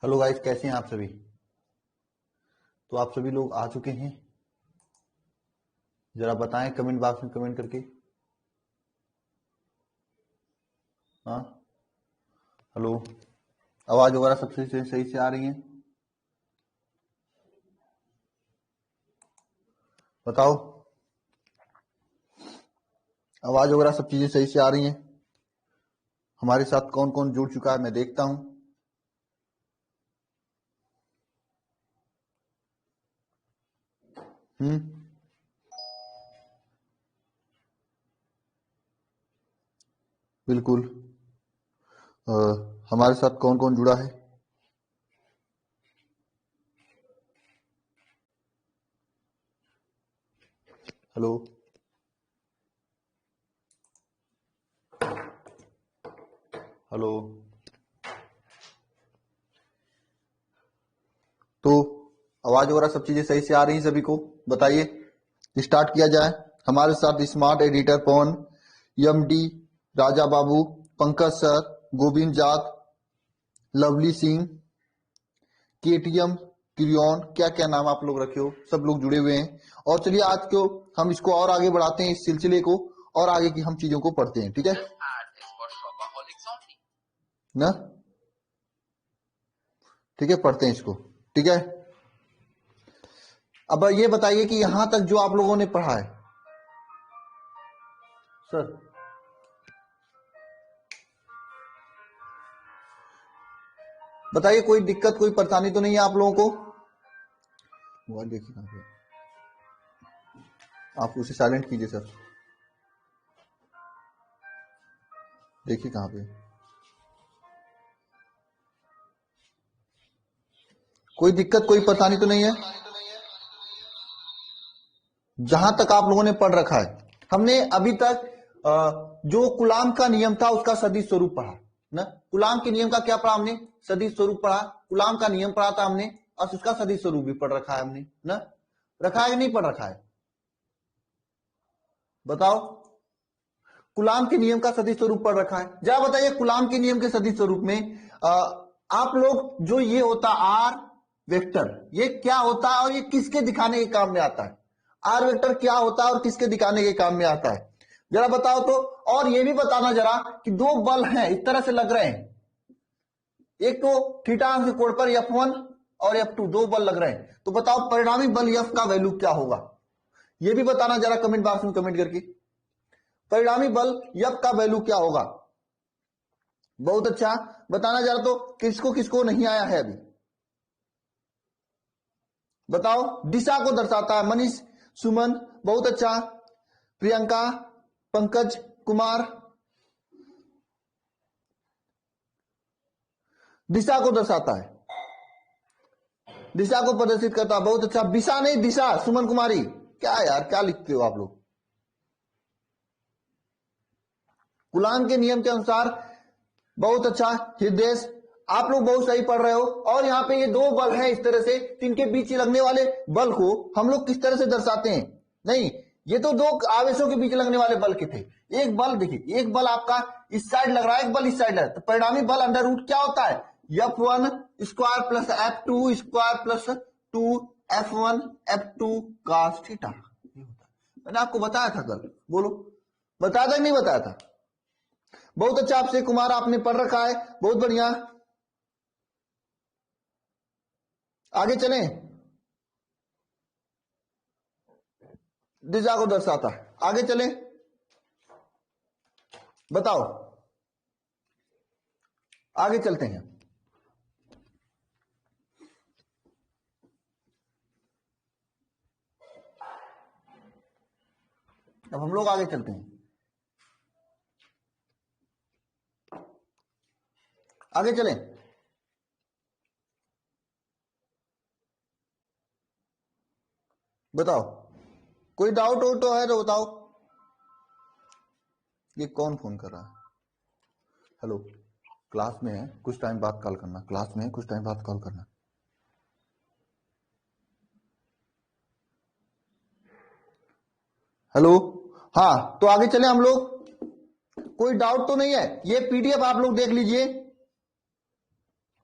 Hello guys, कैसे हैं आप सभी। तो आप सभी लोग आ चुके हैं, जरा बताएं कमेंट बॉक्स में कमेंट करके। हाँ, हेलो, आवाज वगैरह सबसे सही से आ रही है? बताओ, आवाज वगैरह सब चीजें सही से आ रही हैं? हमारे साथ कौन कौन जुड़ चुका है मैं देखता हूं। बिल्कुल। अ, हमारे साथ कौन कौन जुड़ा है? Hello, hello. तो आवाज वगैरह सब चीजें सही से आ रही हैं सभी को? बताइए, स्टार्ट किया जाए। हमारे साथ smart editor Pavan, MD Raja Babu, Pankaj sir, Govind Jat, Lovely Singh, KTM, क्रियोन, क्या क्या नाम आप लोग रखे हो, सब लोग जुड़े हुए हैं। और चलिए आज को हम इसको और आगे बढ़ाते हैं, इस सिलसिले को और आगे की हम चीजों को पढ़ते हैं, ठीक है ना? ठीक है, पढ़ते हैं इसको, ठीक है। अब ये बताइए कि यहां तक जो आप लोगों ने पढ़ा है सर, बताइए कोई दिक्कत कोई परेशानी तो नहीं है आप लोगों को? मोबाइल देखिए कहां पे, आप उसे साइलेंट कीजिए सर। देखिए कहां पे, कोई दिक्कत कोई परेशानी तो नहीं है? जहां तक आप लोगों ने पढ़ रखा है, हमने अभी तक जो गुलाम का नियम था उसका सदिश स्वरूप पढ़ा ना। गुलाम के नियम का क्या पढ़ा हमने? सदिश स्वरूप पढ़ा। गुलाम का नियम पढ़ा था हमने, और उसका सदिश स्वरूप भी पढ़ रखा है हमने ना। रखा है कि नहीं पढ़ रखा है? बताओ, गुलाम के नियम का सदिश स्वरूप पढ़ रखा है? जरा बताइए, गुलाम के नियम के सदिश स्वरूप में आप लोग जो ये होता आर वेक्टर, ये क्या होता है और ये किसके दिखाने के काम में आता है? आर वेक्टर क्या होता है और किसके दिखाने के काम में आता है, जरा बताओ तो। और ये भी बताना जरा कि दो बल हैं इस तरह से लग रहे हैं, एक तो थीटा के कोण पर F1 और F2, दो बल लग रहे हैं, तो बताओ परिणामी बल F का वैल्यू क्या होगा? ये भी बताना जरा कमेंट बॉक्स में कमेंट करके, परिणामी बल F का वैल्यू क्या होगा? बहुत अच्छा, बताना जरा तो किसको किसको नहीं आया है अभी, बताओ। दिशा को दर्शाता है, मनीष, सुमन, बहुत अच्छा, प्रियंका, पंकज कुमार, दिशा को दर्शाता है, दिशा को प्रदर्शित करता है, बहुत अच्छा। दिशा नहीं दिशा, सुमन कुमारी, क्या यार क्या लिखते हो आप लोग? गुलाम के नियम के अनुसार, बहुत अच्छा हृदय, आप लोग बहुत सही पढ़ रहे हो। और यहाँ पे ये दो बल हैं इस तरह से, इनके बीच लगने वाले बल को हम लोग किस तरह से दर्शाते हैं? नहीं, ये तो दो आवेशों के बीच लगने वाले बल के थे। एक बल देखिए, एक बल आपका इस साइड लग रहा है, एक बल इस साइड लग रहा है, तो परिणामी बल अंडर रूट क्या होता है? F1 square plus F2 square plus 2 F1 F2 cos theta, मैंने आपको बताया था कल, बोलो बताया था कि नहीं बताया था? बहुत अच्छा आपसे कुमार, आपने पढ़ रखा है, बहुत बढ़िया। आगे चलें, दिशा को दर्शाता है, आगे चलें, बताओ, आगे चलते हैं। अब हम लोग आगे चलते हैं, आगे चलें। बताओ, कोई डाउट हो तो है तो बताओ। ये कौन फोन कर रहा है? हेलो, क्लास में है, कुछ टाइम बाद कॉल करना, क्लास में है, कुछ टाइम बाद कॉल करना। हेलो, हाँ तो आगे चले हम लोग। कोई डाउट तो नहीं है? ये पीडीएफ आप लोग देख लीजिए,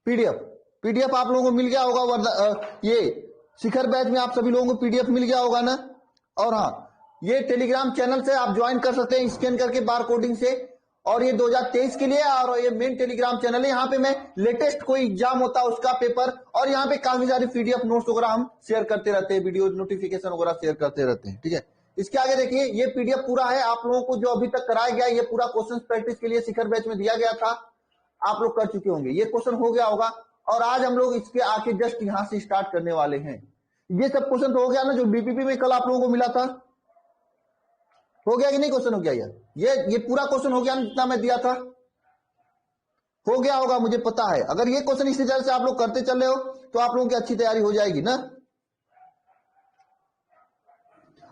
पीडीएफ पीडीएफ आप लोगों को मिल गया होगा, ये शिखर बैच में आप सभी लोगों को पीडीएफ मिल गया होगा ना। और हाँ, ये टेलीग्राम चैनल से आप ज्वाइन कर सकते हैं स्कैन करके बार कोडिंग से। और ये 2023 के लिए, और ये मेन टेलीग्राम चैनल है। यहाँ पे मैं लेटेस्ट कोई एग्जाम होता है उसका पेपर, और यहाँ पे काफी सारी पीडीएफ नोट्स वगैरह हम शेयर करते रहते हैं, वीडियो नोटिफिकेशन वगैरह शेयर करते रहते हैं। ठीक है, इसके आगे देखिए, ये पीडीएफ पूरा है आप लोगों को जो अभी तक कराया गया, ये पूरा क्वेश्चन प्रैक्टिस के लिए शिखर बैच में दिया गया था, आप लोग कर चुके होंगे, ये क्वेश्चन हो गया होगा। और आज हम लोग इसके आके जस्ट यहां से स्टार्ट करने वाले हैं। ये सब क्वेश्चन तो हो गया ना, जो बीपीपी में कल आप लोगों को मिला था, हो गया कि नहीं? क्वेश्चन हो गया यार, ये पूरा क्वेश्चन हो गया ना जितना मैं दिया था, हो गया होगा मुझे पता है। अगर ये क्वेश्चन इसी तरह से आप लोग करते चल रहे हो तो आप लोगों की अच्छी तैयारी हो जाएगी ना।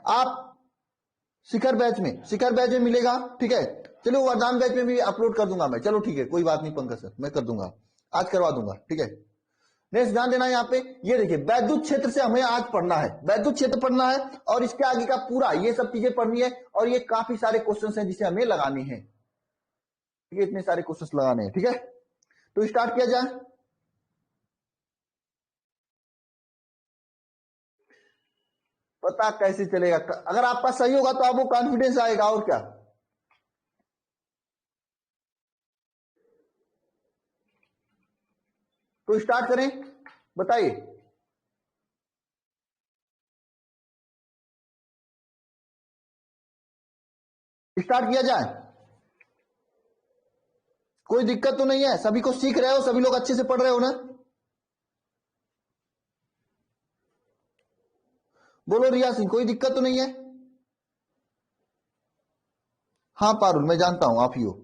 आप शिखर बैच में मिलेगा, ठीक है। चलो वरदान बैच में भी अपलोड कर दूंगा मैं, चलो ठीक है, कोई बात नहीं पंकज सर, मैं कर दूंगा, आज करवा दूंगा, ठीक है। नेक्स्ट ध्यान देना यहाँ पे, ये देखिए वैद्युत क्षेत्र से हमें आज पढ़ना है, वैद्युत क्षेत्र पढ़ना है, और इसके आगे का पूरा ये सब चीजें पढ़नी है। और ये काफी सारे क्वेश्चन हैं जिसे हमें लगाने हैं, ठीक है, इतने सारे क्वेश्चन लगाने हैं, ठीक है। तो स्टार्ट किया जाए। पता कैसे चलेगा? अगर आपका सही होगा तो आपको कॉन्फिडेंस आएगा, और क्या। तो स्टार्ट करें, बताइए। स्टार्ट किया जाए, कोई दिक्कत तो नहीं है? सभी को सीख रहे हो, सभी लोग अच्छे से पढ़ रहे हो ना? बोलो रिया सिंह, कोई दिक्कत तो नहीं है? हाँ पारुल, मैं जानता हूं आप ही हो।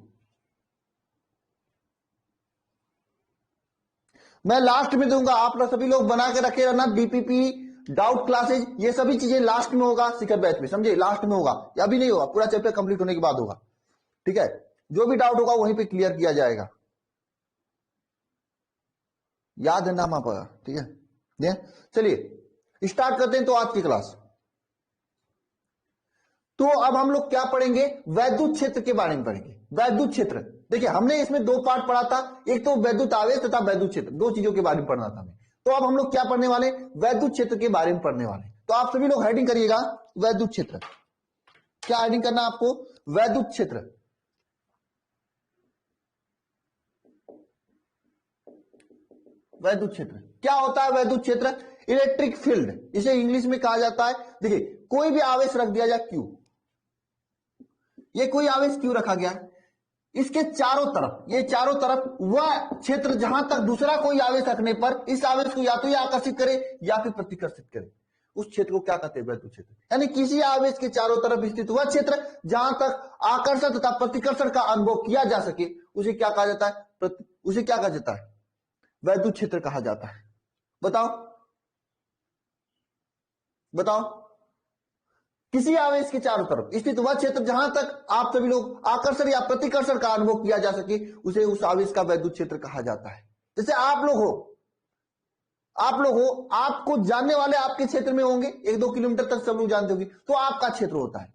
मैं लास्ट में दूंगा, आप लोग सभी लोग बना के रखे रहना, बीपीपी डाउट क्लासेज, ये सभी चीजें लास्ट में होगा शिखर बैच में, समझे? लास्ट में होगा, या अभी नहीं होगा, पूरा चैप्टर कंप्लीट होने के बाद होगा, ठीक है। जो भी डाउट होगा वहीं पे क्लियर किया जाएगा, याद है नाम आपका, ठीक है। चलिए स्टार्ट करते हैं तो आज की क्लास। तो अब हम लोग क्या पढ़ेंगे? वैद्युत क्षेत्र के बारे में पढ़ेंगे। वैद्युत क्षेत्र, देखिए हमने इसमें दो पार्ट पढ़ा था, एक तो वैद्युत आवेश तथा वैद्युत क्षेत्र, दो चीजों के बारे में पढ़ना था हमें। तो अब हम लोग क्या पढ़ने वाले? वैद्युत क्षेत्र के बारे में पढ़ने वाले। तो आप सभी लोग हेडिंग करिएगा, वैद्युत क्षेत्र। क्या हेडिंग करना आपको? वैद्युत क्षेत्र। वैद्युत क्षेत्र क्या होता है? वैद्युत क्षेत्र इलेक्ट्रिक फील्ड, इसे इंग्लिश में कहा जाता है। देखिए कोई भी आवेश रख दिया जाए, क्यू, ये कोई आवेश क्यों रखा गया, इसके चारों तरफ, ये चारों तरफ वह क्षेत्र जहां तक दूसरा कोई आवेश रखने पर इस आवेश को या तो ये आकर्षित करे या फिर प्रतिकर्षित करे, उस क्षेत्र को क्या कहते हैं? वैद्युत क्षेत्र। यानी किसी आवेश के चारों तरफ स्थित वह क्षेत्र जहां तक आकर्षण तथा प्रतिकर्षण का अनुभव किया जा सके, उसे क्या कहा जाता है? उसे क्या कहा जाता है? वैद्युत क्षेत्र कहा जाता है। बताओ बताओ, किसी आवेश के चारों तरफ स्थित वह क्षेत्र जहां तक आप सभी लोग आकर्षण या प्रतिकर्षण का अनुभव किया जा सके, उसे उस आवेश का वैद्युत क्षेत्र कहा जाता है। जैसे आप लोग हो, आपको जानने वाले आपके क्षेत्र में होंगे, 1-2 किलोमीटर तक सब लोग जानते होंगे, तो आपका क्षेत्र होता है।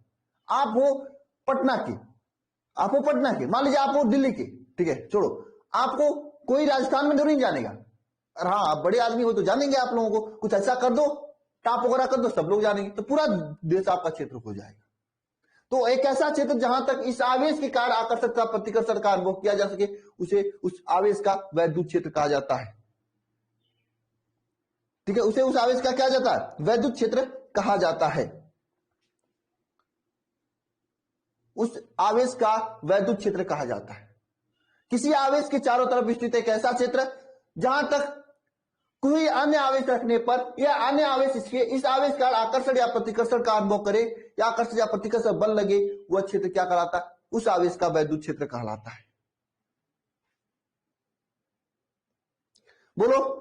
आप हो पटना के, आप हो पटना के, मान लीजिए आप हो दिल्ली के, ठीक है, छोड़ो, आपको कोई राजस्थान में तो नहीं जानेगा। और हाँ, आप बड़े आदमी हो तो जानेंगे, आप लोगों को कुछ ऐसा कर दो, टाप वगैरह कर दो, सब लोग जानेंगे, तो पूरा देश आपका क्षेत्र हो जाएगा। तो एक ऐसा क्षेत्र जहां तक इस आवेश के कारण आकर्षण का प्रतिकर्षण का अनुभव किया जा सके, उसे उस आवेश का वैद्युत क्षेत्र कहा जाता है, ठीक है। उसे उस आवेश का क्या जाता है? वैद्युत क्षेत्र कहा जाता है। उस आवेश का वैद्युत क्षेत्र कहा जाता है। किसी आवेश के चारों तरफ स्थित एक ऐसा क्षेत्र जहां तक कोई अन्य आवेश रखने पर यह अन्य आवेश इस आवेश का आकर्षण या प्रतिकर्षण का अनुभव करे, या आकर्षण या प्रतिकर्षण बल लगे, वह क्षेत्र क्या कहलाता है? उस आवेश का वैद्युत क्षेत्र कहलाता है। बोलो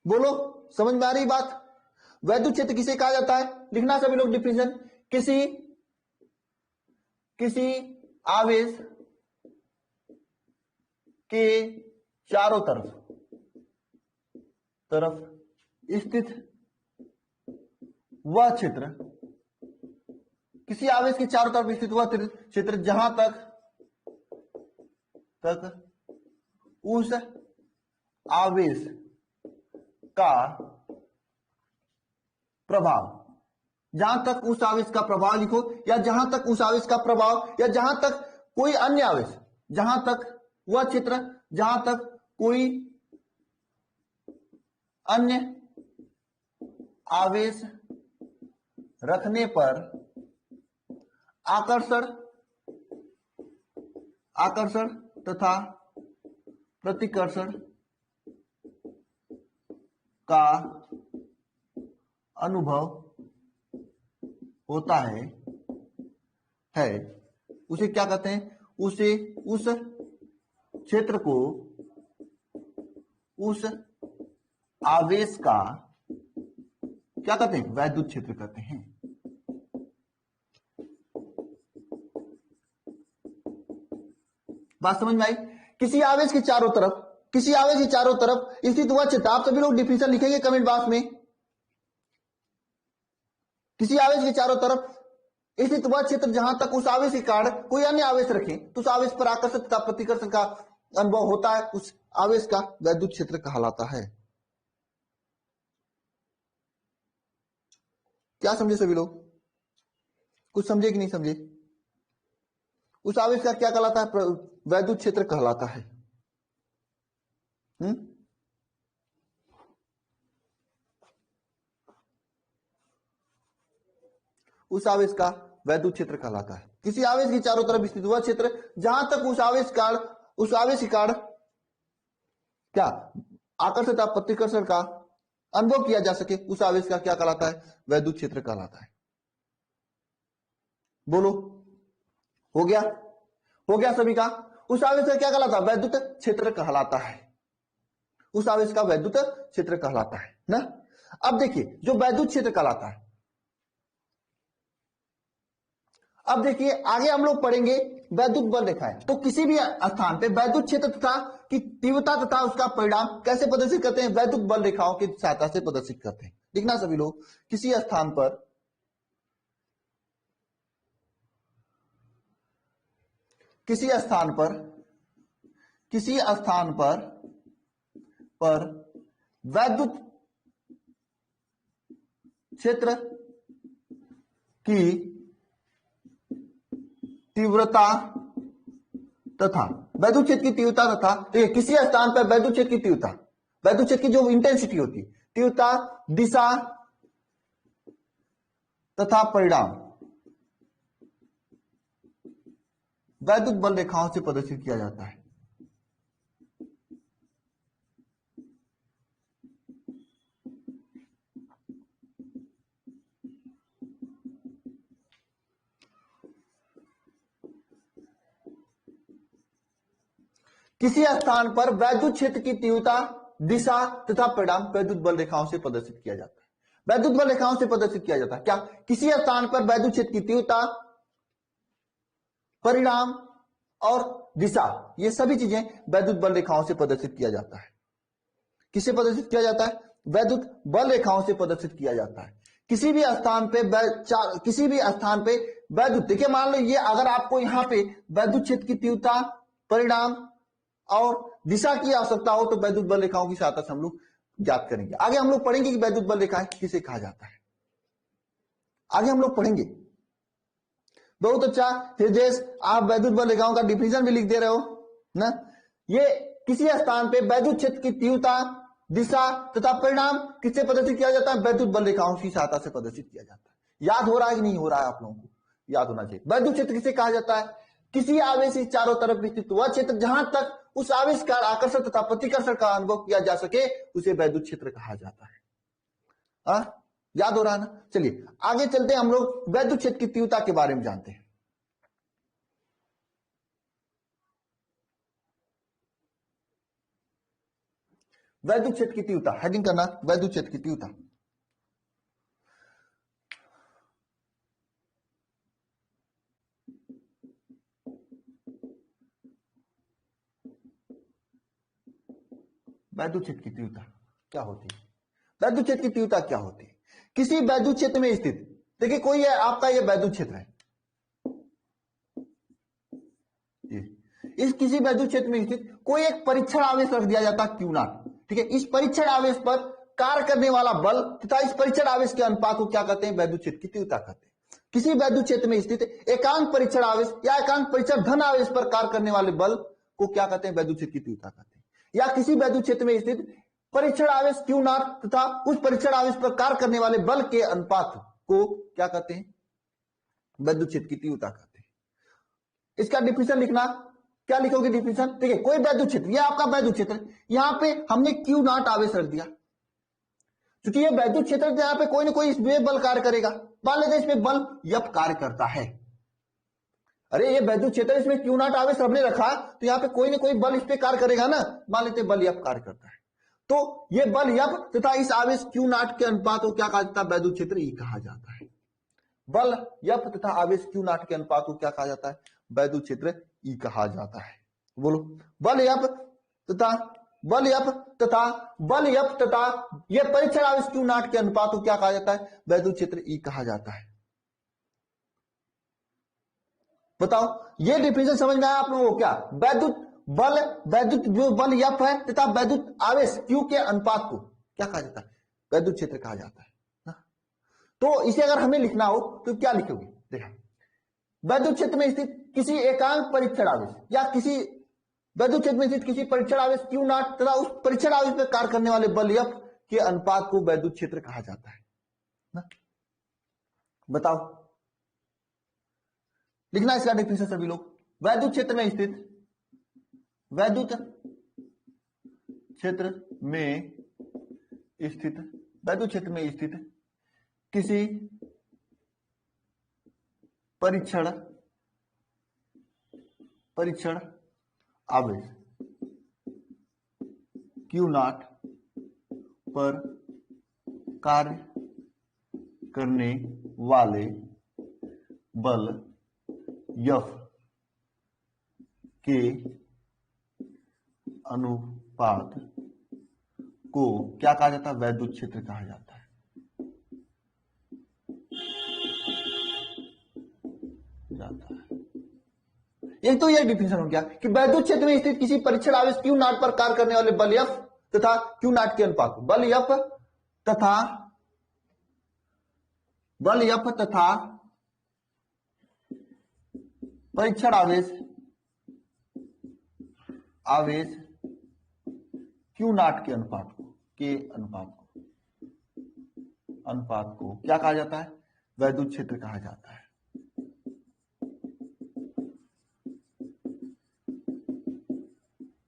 बोलो, समझ में आ रही बात? वैद्युत क्षेत्र किसे कहा जाता है? लिखना सभी लोग डिफिनेशन। किसी आवेश के चारों तरफ स्थित वह क्षेत्र, किसी आवेश के चारों तरफ स्थित वह क्षेत्र जहां तक तक उस आवेश का प्रभाव, जहां तक उस आवेश का प्रभाव लिखो, या जहां तक उस आवेश का प्रभाव, या जहां तक कोई अन्य आवेश, जहां तक वह क्षेत्र जहां तक कोई अन्य आवेश रखने पर आकर्षण तथा प्रतिकर्षण का अनुभव होता है उसे क्या कहते हैं? उसे उस क्षेत्र को उस आवेश का क्या कहते हैं? वैद्युत क्षेत्र कहते हैं। बात समझ में आई? किसी आवेश के चारों तरफ स्थित हुआ क्षेत्र, आप सभी लोग डिफिनेशन लिखेंगे कमेंट बॉक्स में। किसी आवेश के चारों तरफ स्थित वह क्षेत्र जहां तक उस आवेश के कारण कोई अन्य आवेश रखें तो उस आवेश पर आकर्षण तथा प्रतिकर्षण का अनुभव होता है, उस आवेश का वैद्युत क्षेत्र कहलाता है। क्या समझे सभी लोग? कुछ समझे कि नहीं समझे? उस आवेश का क्या कहलाता है? वैद्युत क्षेत्र कहलाता है। उस आवेश का वैद्युत क्षेत्र कहलाता है। किसी आवेश के चारों तरफ स्थित वह क्षेत्र जहां तक उस आवेश के कारण क्या आकर्षण तथा प्रतिकर्षण का अनुभव किया जा सके, उस आवेश का क्या कहलाता है? वैद्युत क्षेत्र कहलाता है। बोलो, हो गया सभी का? उस आवेश का क्या कहलाता है? वैद्युत क्षेत्र कहलाता है। उस आवेश का वैद्युत क्षेत्र कहलाता है ना। अब देखिए, जो वैद्युत क्षेत्र कहलाता है, अब देखिए आगे हम लोग पढ़ेंगे वैद्युत बल रेखाएं। तो किसी भी स्थान पे वैद्युत क्षेत्र तथा की तीव्रता तथा उसका परिणाम कैसे प्रदर्शित करते हैं? वैद्युत बल रेखाओं की सहायता से प्रदर्शित करते हैं। लिखना सभी लोग, किसी स्थान पर वैद्युत क्षेत्र की तीव्रता तथा किसी स्थान पर वैद्युत क्षेत्र की तीव्रता, वैद्युत क्षेत्र की जो इंटेंसिटी होती है, तीव्रता, दिशा तथा परिणाम वैद्युत बल रेखाओं से प्रदर्शित किया जाता है। किसी स्थान पर वैद्युत क्षेत्र की तीव्रता, दिशा तथा परिणाम वैद्युत बल रेखाओं से प्रदर्शित किया जाता है। वैद्युत बल रेखाओं से प्रदर्शित किया जाता है क्या? किसी स्थान पर वैद्युत क्षेत्र की तीव्रता, परिणाम और दिशा, ये सभी चीजें वैद्युत बल रेखाओं से प्रदर्शित किया जाता है। किससे प्रदर्शित किया जाता है? वैद्युत बल रेखाओं से प्रदर्शित किया जाता है। किसी भी स्थान पे वैद्युत, देखिए मान लो ये अगर आपको यहाँ पे वैद्युत क्षेत्र की तीव्रता, परिणाम और दिशा की आवश्यकता हो तो वैद्युत बल रेखाओं की सहायता से हम लोग ज्ञात करेंगे। आगे हम लोग पढ़ेंगे कि वैद्युत बल रेखाएं किसे कहा जाता है, आगे हम लोग पढ़ेंगे। बहुत अच्छा हृदय, आप वैद्युत बल रेखाओं का डिफिनेशन भी लिख दे रहे हो ना। ये किसी स्थान पे वैद्युत क्षेत्र की तीव्रता, दिशा तथा परिणाम किससे प्रदर्शित किया जाता है? वैद्युत बल रेखाओं की सहायता से प्रदर्शित किया जाता है। याद हो रहा है कि नहीं हो रहा है? आप लोगों को याद होना चाहिए। वैद्युत क्षेत्र किसे कहा जाता है? किसी आवेश के चारों तरफ स्थित वह क्षेत्र जहां तक उस आवेश का आकर्षण तथा प्रतिकर्षण का अनुभव किया जा सके, उसे वैद्युत क्षेत्र कहा जाता है। याद हो रहा है ना? चलिए आगे चलते हैं, हम लोग वैद्युत क्षेत्र की तीव्रता के बारे में जानते हैं। वैद्युत क्षेत्र की तीव्रता, हेडिंग करना, वैद्युत क्षेत्र की तीव्रता। वैद्युत क्षेत्र की तीव्रता क्या होती है? वैद्युत क्षेत्र की तीव्रता क्या होती है? किसी वैद्युत क्षेत्र में स्थित, देखिए कोई है आपका ये वैद्युत क्षेत्र है, इस किसी वैद्युत क्षेत्र में स्थित कोई एक परीक्षण आवेश रख दिया जाता है क्यू नॉट, ठीक है। इस परीक्षण आवेश पर कार्य करने वाला बल तथा इस परीक्षण आवेश के अनुपात को क्या कहते हैं, वैद्युत क्षेत्र की तीव्रता कहते हैं। किसी वैद्युत क्षेत्र में स्थित एकांक परीक्षण आवेश या एकांक परीक्षण धन आवेश पर कार्य करने वाले बल को क्या कहते हैं, वैद्युत क्षेत्र की तीव्रता कहते हैं। या किसी वैद्युत क्षेत्र में स्थित परीक्षण आवेश क्यू नॉट तथा उस परीक्षण आवेश पर कार्य करने वाले बल के अनुपात को क्या कहते हैं, वैद्युत क्षेत्र की तीव्रता कहते हैं। इसका डिफिनेशन लिखना, क्या लिखोगे डिफिनेशन, ठीक है। कोई वैद्युत क्षेत्र, ये आपका वैद्युत क्षेत्र, यहां पे हमने क्यू नॉट आवेश रख दिया, क्योंकि ये वैद्युत क्षेत्र यहां पे कोई ना कोई इसमें बल कार्य करेगा। मान लेते इसमें बल यप कार्य करता है, अरे ये वैद्युत क्षेत्र इसमें क्यू नॉट आवेश हमने रखा तो यहाँ पे कोई ना कोई बल इस पे कार्य करेगा ना, मान लेते बल यप कार्य करता है, तो ये बल यप तथा इस आवेश क्यू नॉट के अनुपात को क्या कहा जाता है, वैद्युत क्षेत्र ई कहा जाता है। बल यप तथा आवेश क्यू नॉट के अनुपात को क्या कहा जाता है, वैद्युत क्षेत्र ई कहा जाता है। बोलो, बल यप तथा ये परीक्षण आवेश क्यू नॉट के अनुपात को क्या कहा जाता है, वैद्युत क्षेत्र ई कहा जाता है। बताओ, ये डिफिनेशन समझ में आया आप लोगों को क्या, वैद्युत जो बल यप है तथा वैद्युत आवेश क्यू के अनुपात को क्या कहा जाता है, वैद्युत क्षेत्र कहा जाता है ना? तो इसे अगर हमें लिखना हो तो क्या लिखोगे, देखा, वैद्युत क्षेत्र में स्थित किसी एकांक परीक्षण आवेश या किसी वैद्युत क्षेत्र में स्थित किसी परीक्षण आवेश क्यू नॉट तथा उस परीक्षण आवेश पर कार्य करने वाले बल यप के अनुपात को वैद्युत क्षेत्र कहा जाता है ना? बताओ, लिखना इसका डिफिनेशन सभी लोग। वैद्युत क्षेत्र में स्थित वैद्युत क्षेत्र में स्थित किसी परीक्षण आवेश क्यू नॉट पर कार्य करने वाले बल यफ के अनुपात को क्या कहा जाता है, वैद्युत क्षेत्र कहा जाता है। एक तो यह डिफिनेशन हो गया कि वैद्युत क्षेत्र में स्थित किसी परीक्षण आवेश क्यू नॉट पर कार्य करने वाले बल यफ तथा क्यू नॉट के अनुपात, बल यफ तथा परीक्षण आवेश क्यू नॉट के अनुपात को क्या कहा जाता है, वैद्युत क्षेत्र कहा जाता है।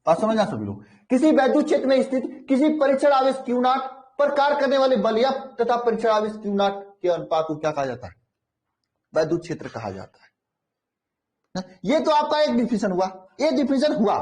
बात समझना सभी लोग, किसी वैद्युत क्षेत्र में स्थित किसी परीक्षण आवेश क्यू नॉट पर कार्य करने वाले बल यफ तथा परीक्षण आवेश क्यू नॉट के अनुपात को क्या कहा जाता है, वैद्युत क्षेत्र कहा जाता है। ये तो आपका एक डिफिनेशन हुआ, ये डिफिनेशन हुआ,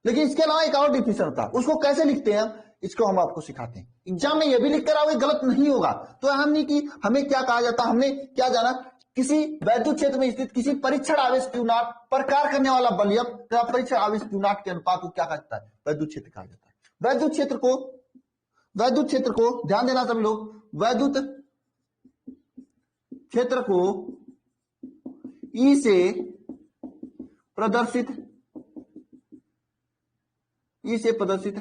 लेकिन इसके अलावा एक और डिफिनेशन होता है, उसको कैसे लिखते हैं इसको हम आपको सिखाते हैं। एग्जाम में ये भी लिख कर आओगे गलत नहीं होगा, तो हमने की हमें क्या कहा जाता, हमने क्या जाना, किसी वैद्युत क्षेत्र में स्थित किसी परीक्षण आवेश क्यू नॉट पर कार्य करने वाला बल यफ तथा परीक्षण आवेश क्यू नॉट के अनुपात को क्या कहा जाता है, वैद्युत क्षेत्र कहा जाता है। वैद्युत क्षेत्र को ध्यान देना सब लोग, वैद्युत क्षेत्र को ई से प्रदर्शित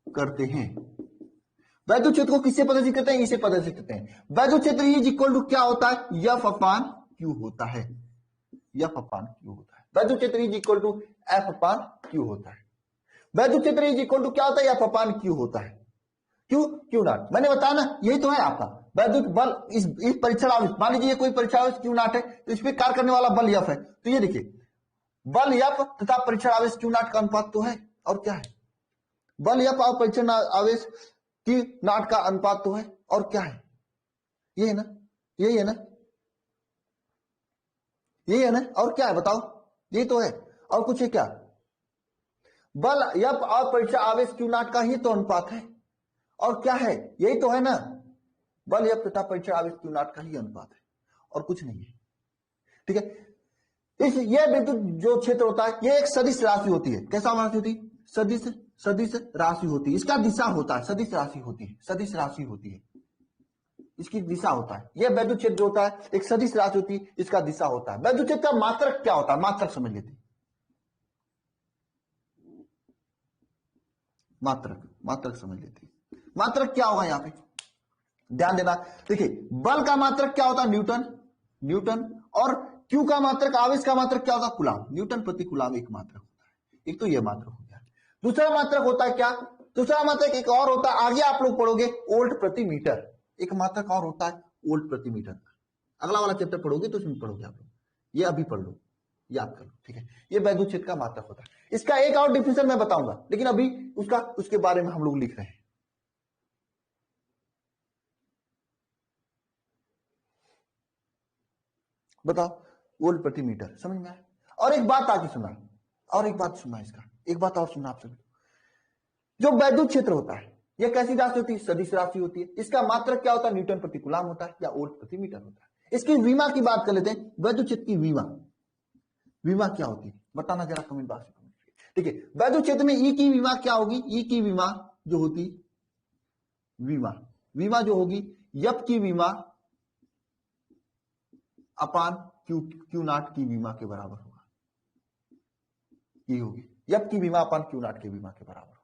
करते हैं। वैद्युत क्षेत्र को किससे प्रदर्शित करते हैं, इसे प्रदर्शित करते हैं। वैद्युत क्षेत्र इज इक्वल टू क्या होता है, यफ अपान क्यू होता है, वैद्युत क्षेत्र is equal to f upon q होता है। वैद्युत क्षेत्र इज इक्वल टू क्या होता है, एफ अपान क्यू होता है। क्यू नॉट मैंने बताया ना, यही तो है आपका वैद्युत बल। इस परीक्षण आवेश, मान लीजिए कोई परीक्षण आवेश क्यू नॉट है तो इस पर कार्य करने वाला बल यफ है, तो ये देखिए बल यफ तथा परीक्षण आवेश क्यू नॉट का अनुपात तो है, और क्या है, बल यफ और परीक्षण आवेश क्यू नॉट का अनुपात तो है, और क्या है, ये है ना, यही है ना, और क्या है बताओ, ये तो है, और कुछ है क्या, बल यफ और परीक्षण आवेश क्यू नॉट का ही तो अनुपात है, और क्या है, यही तो है ना, बल यफ तथा परीक्षण आवेश क्यू नॉट का ही अनुपात है, और कुछ नहीं है। ठीक है, ये विद्युत जो क्षेत्र होता है ये एक सदिश राशि होती है। कैसा राशि होती है, सदिश राशि होती है। इसका दिशा होता है, सदिश राशि होती है, इसकी दिशा होता है। यह वैद्युत क्षेत्र जो होता है एक सदिश राशि होती है, इसका दिशा होता है। वैद्युत क्षेत्र का मात्रक क्या होता है, मात्रक समझ लेते हैं। मात्रक, मात्रक समझ लेते हैं। मात्रक क्या होगा यहां पे, ध्यान देना। देखिए बल का मात्रक क्या होता है, न्यूटन, न्यूटन। और क्यू का मात्रक, आवेश का मात्रक क्या होता है, कूलाम, न्यूटन प्रति कूलाम एक मात्रक होता है। एक तो यह मात्रक हो गया। दूसरा मात्रक होता है क्या, दूसरा मात्रक एक और होता है, आगे आप लोग पढ़ोगे, वोल्ट प्रति मीटर। एक मात्रक और होता है वोल्ट प्रति मीटर। अगला वाला चैप्टर पढ़ोगे तो उसमें पढ़ोगे आप लोग, ये अभी पढ़ लो, याद कर लो, ठीक है। ये वैद्युत क्षेत्र का मात्रक होता है। इसका एक और डिफिनेशन मैं बताऊंगा, लेकिन अभी उसके बारे में हम लोग लिख रहे हैं। बताओ, वोल्ट प्रति मीटर, समझ में आया। और एक बात आगे सुना, और एक बात सुना, इसका एक बात और सुना आप सभी। जो वैद्युत क्षेत्र होता है यह कैसी राशि होती है, सदिश राशि होती है। इसका मात्रक क्या होता है, न्यूटन प्रति कूलाम होता है या वोल्ट प्रति मीटर होता है। इसकी विमा की बात कर लेते हैं, वैद्युत क्षेत्र की विमा, विमा क्या होती है बताना जरा कमेंट बॉक्स में। ठीक है, वैद्युत क्षेत्र में ई की विमा क्या होगी, ई की विमा जो होती, विमा, विमा जो होगी यप की विमा अपान क्यू नॉट की विमा के बराबर होगा। ये होगी यप की विमा अपान क्यू नॉट की विमा के बराबर होगा।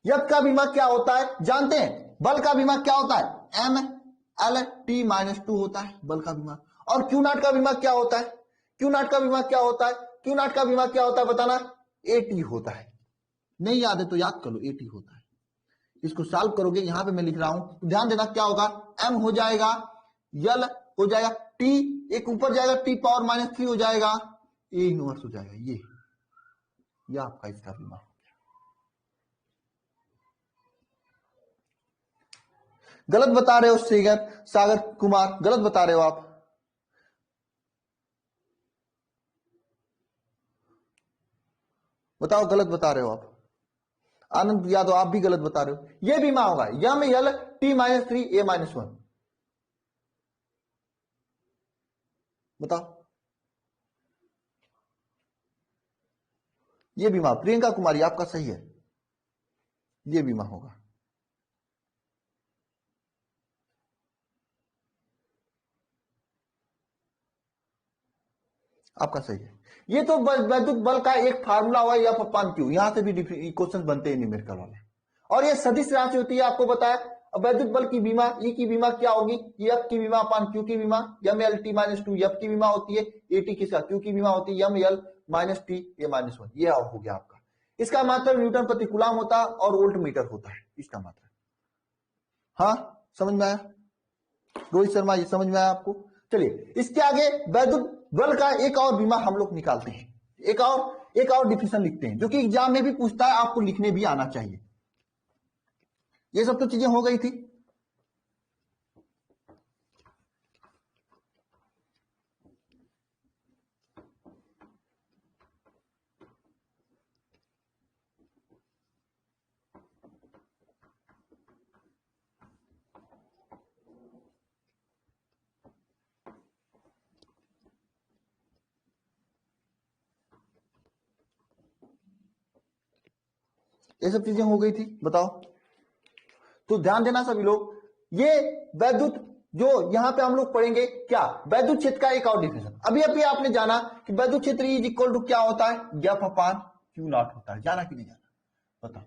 यप का विमा क्या होता है जानते हैं, बल का विमा क्या होता है, एम एल टी माइनस 2 होता है बल का विमा। और क्यू नॉट का विमा क्या होता है, क्यू नॉट का विमा क्या होता है, क्यू नॉट का विमा क्या होता है बताना, एटी होता है। नहीं याद है तो याद कर लो, एटी होता है। इसको सॉल्व करोगे, यहां पे मैं लिख रहा हूं, ध्यान देना क्या होगा, एम हो जाएगा, यल हो जाएगा, टी एक ऊपर जाएगा, टी पावर माइनस 3 हो जाएगा, ए इनवर्स हो जाएगा। ये आपका इसका विमा हो गया। गलत बता रहे हो सागर कुमार, गलत बता रहे हो आप, बताओ गलत बता रहे हो आप। आनंद यादव आप भी गलत बता रहे हो। ये बीमा होगा यम यल टी माइनस 3 ए माइनस 1। बताओ, ये बीमा प्रियंका कुमारी आपका सही है, ये बीमा होगा। आपका सही है। ये तो वैद्युत बल का एक फार्मूला हुआ, या अपान क्यू, यहां से भी क्वेश्चन बनते हैं न्यूमेरिकल वाले। और ये सदिश राशि होती है, आपको बताया। वैद्युत बल की बीमा, ई की बीमा क्या होगी, एफ की बीमा अपान क्यू की बीमा, M L T minus 2 F की बीमा होती है, ए टी किसका, क्यू की बीमा होती है, M L minus T A minus 1। ये हो गया आपका। इसका मात्रक न्यूटन प्रति कूलाम होता है और वोल्ट मीटर होता है इसका मात्रक। हाँ समझ में आया रोहित शर्मा, ये समझ में आया आपको। चलिए इसके आगे वैद्युत बल का एक और बीमा हम लोग निकालते हैं, एक और डिफिनेशन लिखते हैं, जो कि एग्जाम में भी पूछता है, आपको लिखने भी आना चाहिए। ये सब तो चीजें हो गई थी। ये सब चीजें हो गई थी, बताओ। तो ध्यान देना सभी लोग, ये वैद्युत जो यहां पे हम लोग पढ़ेंगे क्या, वैद्युत क्षेत्र का एक और डिफिनेशन। अभी आपने जाना कि वैद्युत क्षेत्र इज इक्वल टू क्या होता है, एफ अपान क्यू नॉट होता है। जाना कि नहीं जाना बताओ।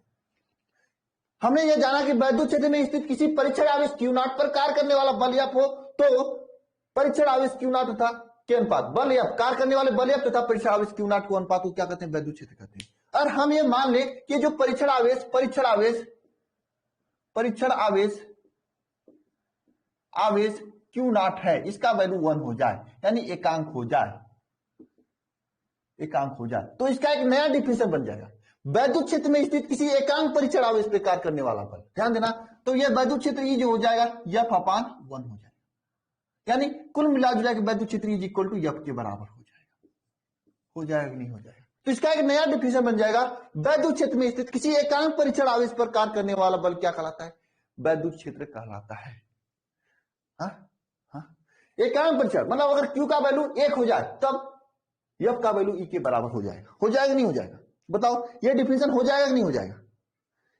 हमने यह जाना कि वैद्युत क्षेत्र में स्थित किसी परीक्षण आवेश क्यू नॉट पर कार्य करने वाला बल एफ हो तो परीक्षण आवेश क्यू नॉट तथा के अनुपात बल एफ, कार्य करने वाले बल एफ तथा परीक्षण आवेश क्यू नॉट को अनुपात को क्या कहते हैं, वैद्युत क्षेत्र कहते हैं। और हम ये मान लें कि जो परीक्षण आवेश क्यू नॉट है, इसका वैल्यू 1 हो जाए, यानी एकांक हो जाए, तो इसका एक नया डिफिनेशन बन जाएगा, वैद्युत क्षेत्र में स्थित किसी एकांक परीक्षण आवेश पर कार्य करने वाला बल। ध्यान देना, तो यह वैद्युत क्षेत्र ई जो हो जाएगा एफ अपान 1 हो जाएगा, यानी कुल मिला जुला के वैद्युत क्षेत्र इज इक्वल टू एफ के बराबर हो जाएगा कि नहीं हो जाएगा। तो इसका एक नया डिफिनेशन बन जाएगा, वैद्युत क्षेत्र में स्थित किसी एकांक परीक्षण आवेश पर कार्य करने वाला बल क्या कहलाता है, वैद्युत क्षेत्र कहलाता है। एकांक परीक्षण मतलब अगर क्यू का वैल्यू 1 हो जाए तब एफ का वैल्यू ई के बराबर हो जाएगा नहीं हो जाएगा, बताओ ये डिफिनेशन हो जाएगा कि नहीं हो जाएगा,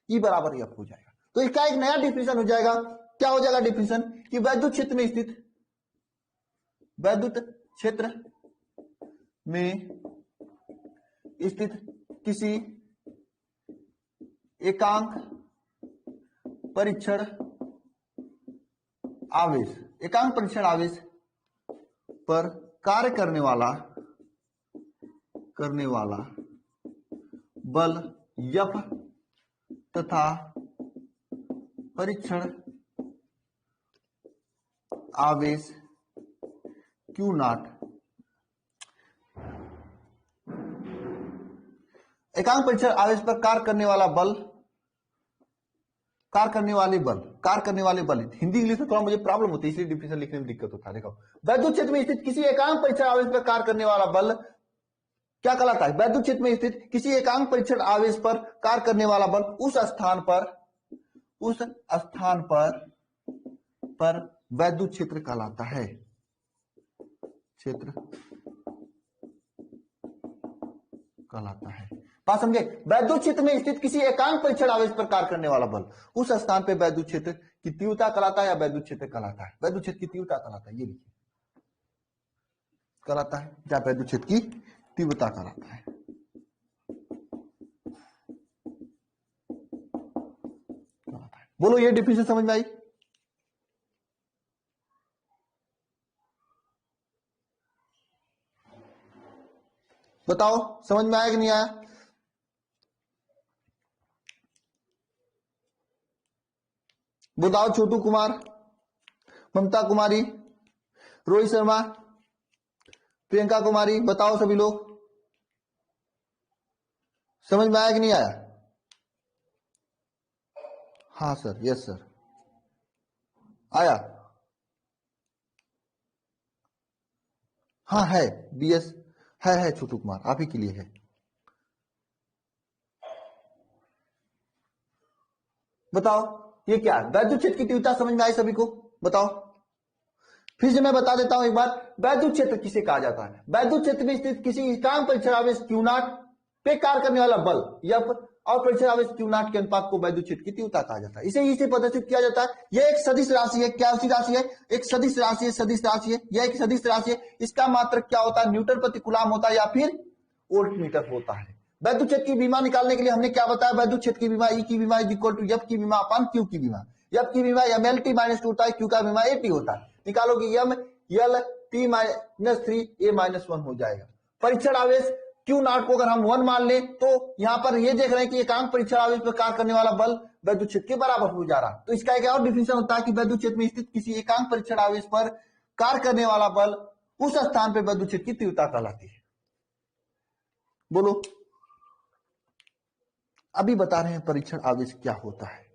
ई बराबर एफ हो जाएगा। तो इसका एक नया डिफिनेशन हो जाएगा, क्या हो जाएगा डिफिनेशन, कि वैद्युत क्षेत्र में स्थित किसी एकांक परीक्षण आवेश, एकांक परीक्षण आवेश पर कार्य करने वाला बल F तथा परीक्षण आवेश Q0, एकांक परीक्षण आवेश पर कार्य करने वाले बल, हिंदी इंग्लिश में थोड़ा मुझे प्रॉब्लम होती है, इसलिए डिफिनेशन लिखने में दिक्कत होता है। देखो, वैद्युत क्षेत्र में स्थित किसी एकांक परीक्षण आवेश पर कार्य करने वाला बल क्या कहलाता है? वैद्युत क्षेत्र में स्थित किसी एकांक परीक्षण आवेश पर कार्य करने वाला बल उस स्थान पर वैद्युत क्षेत्र कहलाता है। बात समझे? वैद्युत क्षेत्र में स्थित किसी एकांक परीक्षण आवेश पर कार्य करने वाला बल उस स्थान पर वैद्युत क्षेत्र की तीव्रता कहलाता है या वैद्युत क्षेत्र कहलाता है? वैद्युत क्षेत्र की तीव्रता कहलाता है, ये लिखिए, कहलाता है या वैद्युत क्षेत्र की तीव्रता कहलाता है। बोलो, ये डिफिनेशन समझ में आई? बताओ, समझ में आया कि नहीं आया? बताओ, छोटू कुमार, ममता कुमारी, रोहित शर्मा, प्रियंका कुमारी, बताओ सभी लोग, समझ में आया कि नहीं आया? हाँ सर, यस सर, आया? हाँ है, BS है छोटू कुमार, आप ही के लिए है। बताओ, ये क्या है? वैद्युत क्षेत्र की तीव्रता समझ में आई सभी को? बताओ, फिर से मैं बता देता हूं एक बार, वैद्युत क्षेत्र किसे कहा जाता है? वैद्युत क्षेत्र में स्थित किसी एकांक परीक्षण आवेश Q0 पे कार्य करने वाला बल F और परीक्षण आवेश Q0 के अनुपात को वैद्युत क्षेत्र की तीव्रता कहा जाता है। इसे प्रदर्शित किया जाता है। यह एक सदिश राशि है। क्या सी राशि है? एक सदिश राशि है। यह एक सदिश राशि है। इसका मात्रक क्या होता है? न्यूटन प्रति कूलम होता है या फिर वोल्ट मीटर होता है। वैद्युत क्षेत्र की विमा निकालने के लिए हमने क्या बताया? वैद्युत क्षेत्र की विमा E की विमा इज इक्वल टू F की विमा अपॉन Q की विमा। F की विमा MLT -2 होता है, Q का विमा AT होता है। निकालोगे MLT-3A-1 हो जाएगा। परीक्षण आवेश Q0 को अगर हम 1 मान ले तो यहां पर ये देख रहे हैं कि एकांक परीक्षण आवेश पर कार्य करने वाला बल वैद्युत क्षेत्र के बराबर हो जा रहा है। तो इसका एक और डिफिनेशन होता है कि वैद्युत क्षेत्र में स्थित किसी एकांक परीक्षण आवेश पर कार्य करने वाला बल उस स्थान पर वैद्युत क्षेत्र की तीव्रता कहलाती है। बोलो, अभी बता रहे हैं परीक्षण आवेश क्या होता है,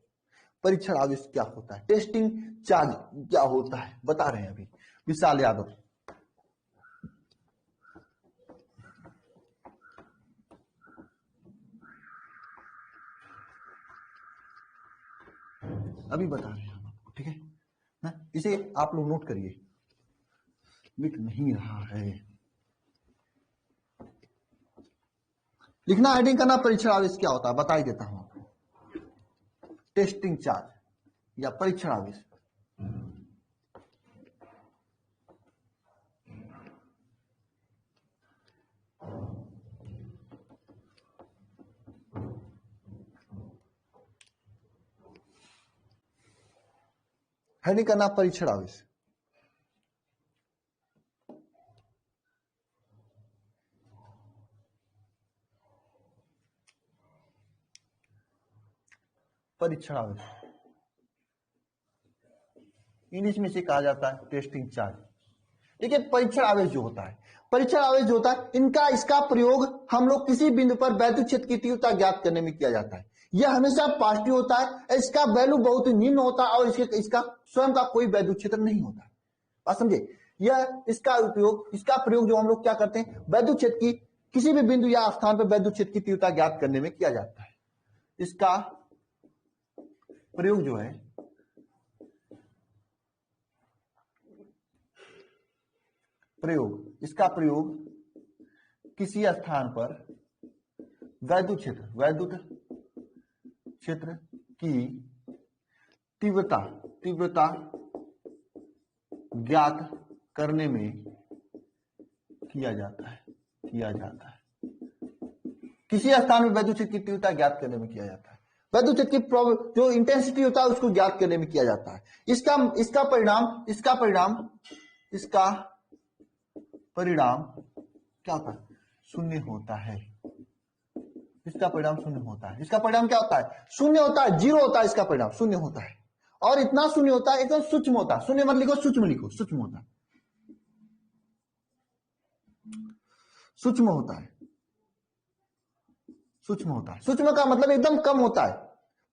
परीक्षण आवेश क्या होता है, टेस्टिंग चार्ज क्या होता है, बता रहे हैं अभी। विशाल यादव, अभी बता रहे हैं हम आपको, ठीक है ना? इसे आप लोग नोट करिए, मिट नहीं रहा है। लिखना, हेडिंग करना, परीक्षण आवेश क्या होता है बता ही देता हूं आपको। टेस्टिंग चार्ज या परीक्षण आवेश, हेडिंग करना, परीक्षण आवेश। परीक्षण आवेश इंग्लिश में से कहा जाता है टेस्टिंग चार्ज। देखिए, परीक्षण आवेश जो होता है, परीक्षण आवेश जो होता है, इसका प्रयोग हम लोग किसी बिंदु पर वैद्युत क्षेत्र की तीव्रता ज्ञात करने में किया जाता है। यह हमेशा पॉजिटिव होता है, इसका वैल्यू बहुत ही निम्न होता है और इसका स्वयं का कोई वैद्युत क्षेत्र नहीं होता। बात समझे? यह इसका प्रयोग जो हम लोग क्या करते हैं, वैद्युत क्षेत्र की किसी भी बिंदु या स्थान पर वैद्युत क्षेत्र की तीव्रता ज्ञात करने में किया जाता है। इसका प्रयोग जो है इसका प्रयोग किसी स्थान पर वैद्युत क्षेत्र की तीव्रता ज्ञात करने में किया जाता है। किसी स्थान में वैद्युत क्षेत्र की तीव्रता ज्ञात करने में किया जाता है। वैद्युत क्षेत्र की जो इंटेंसिटी होता है उसको ज्ञात करने में किया जाता है। इसका परिणाम क्या होता है? शून्य होता है। इसका परिणाम शून्य होता है। इसका परिणाम क्या होता है? शून्य होता है, जीरो होता है। इसका परिणाम शून्य होता है और इतना शून्य होता है, एकदम सूक्ष्म होता है। शून्य मत लिखो, सूक्ष्म लिखो। सूक्ष्म होता है, सूक्ष्म होता है, सूक्ष्म होता है। सूक्ष्म का मतलब एकदम कम होता है,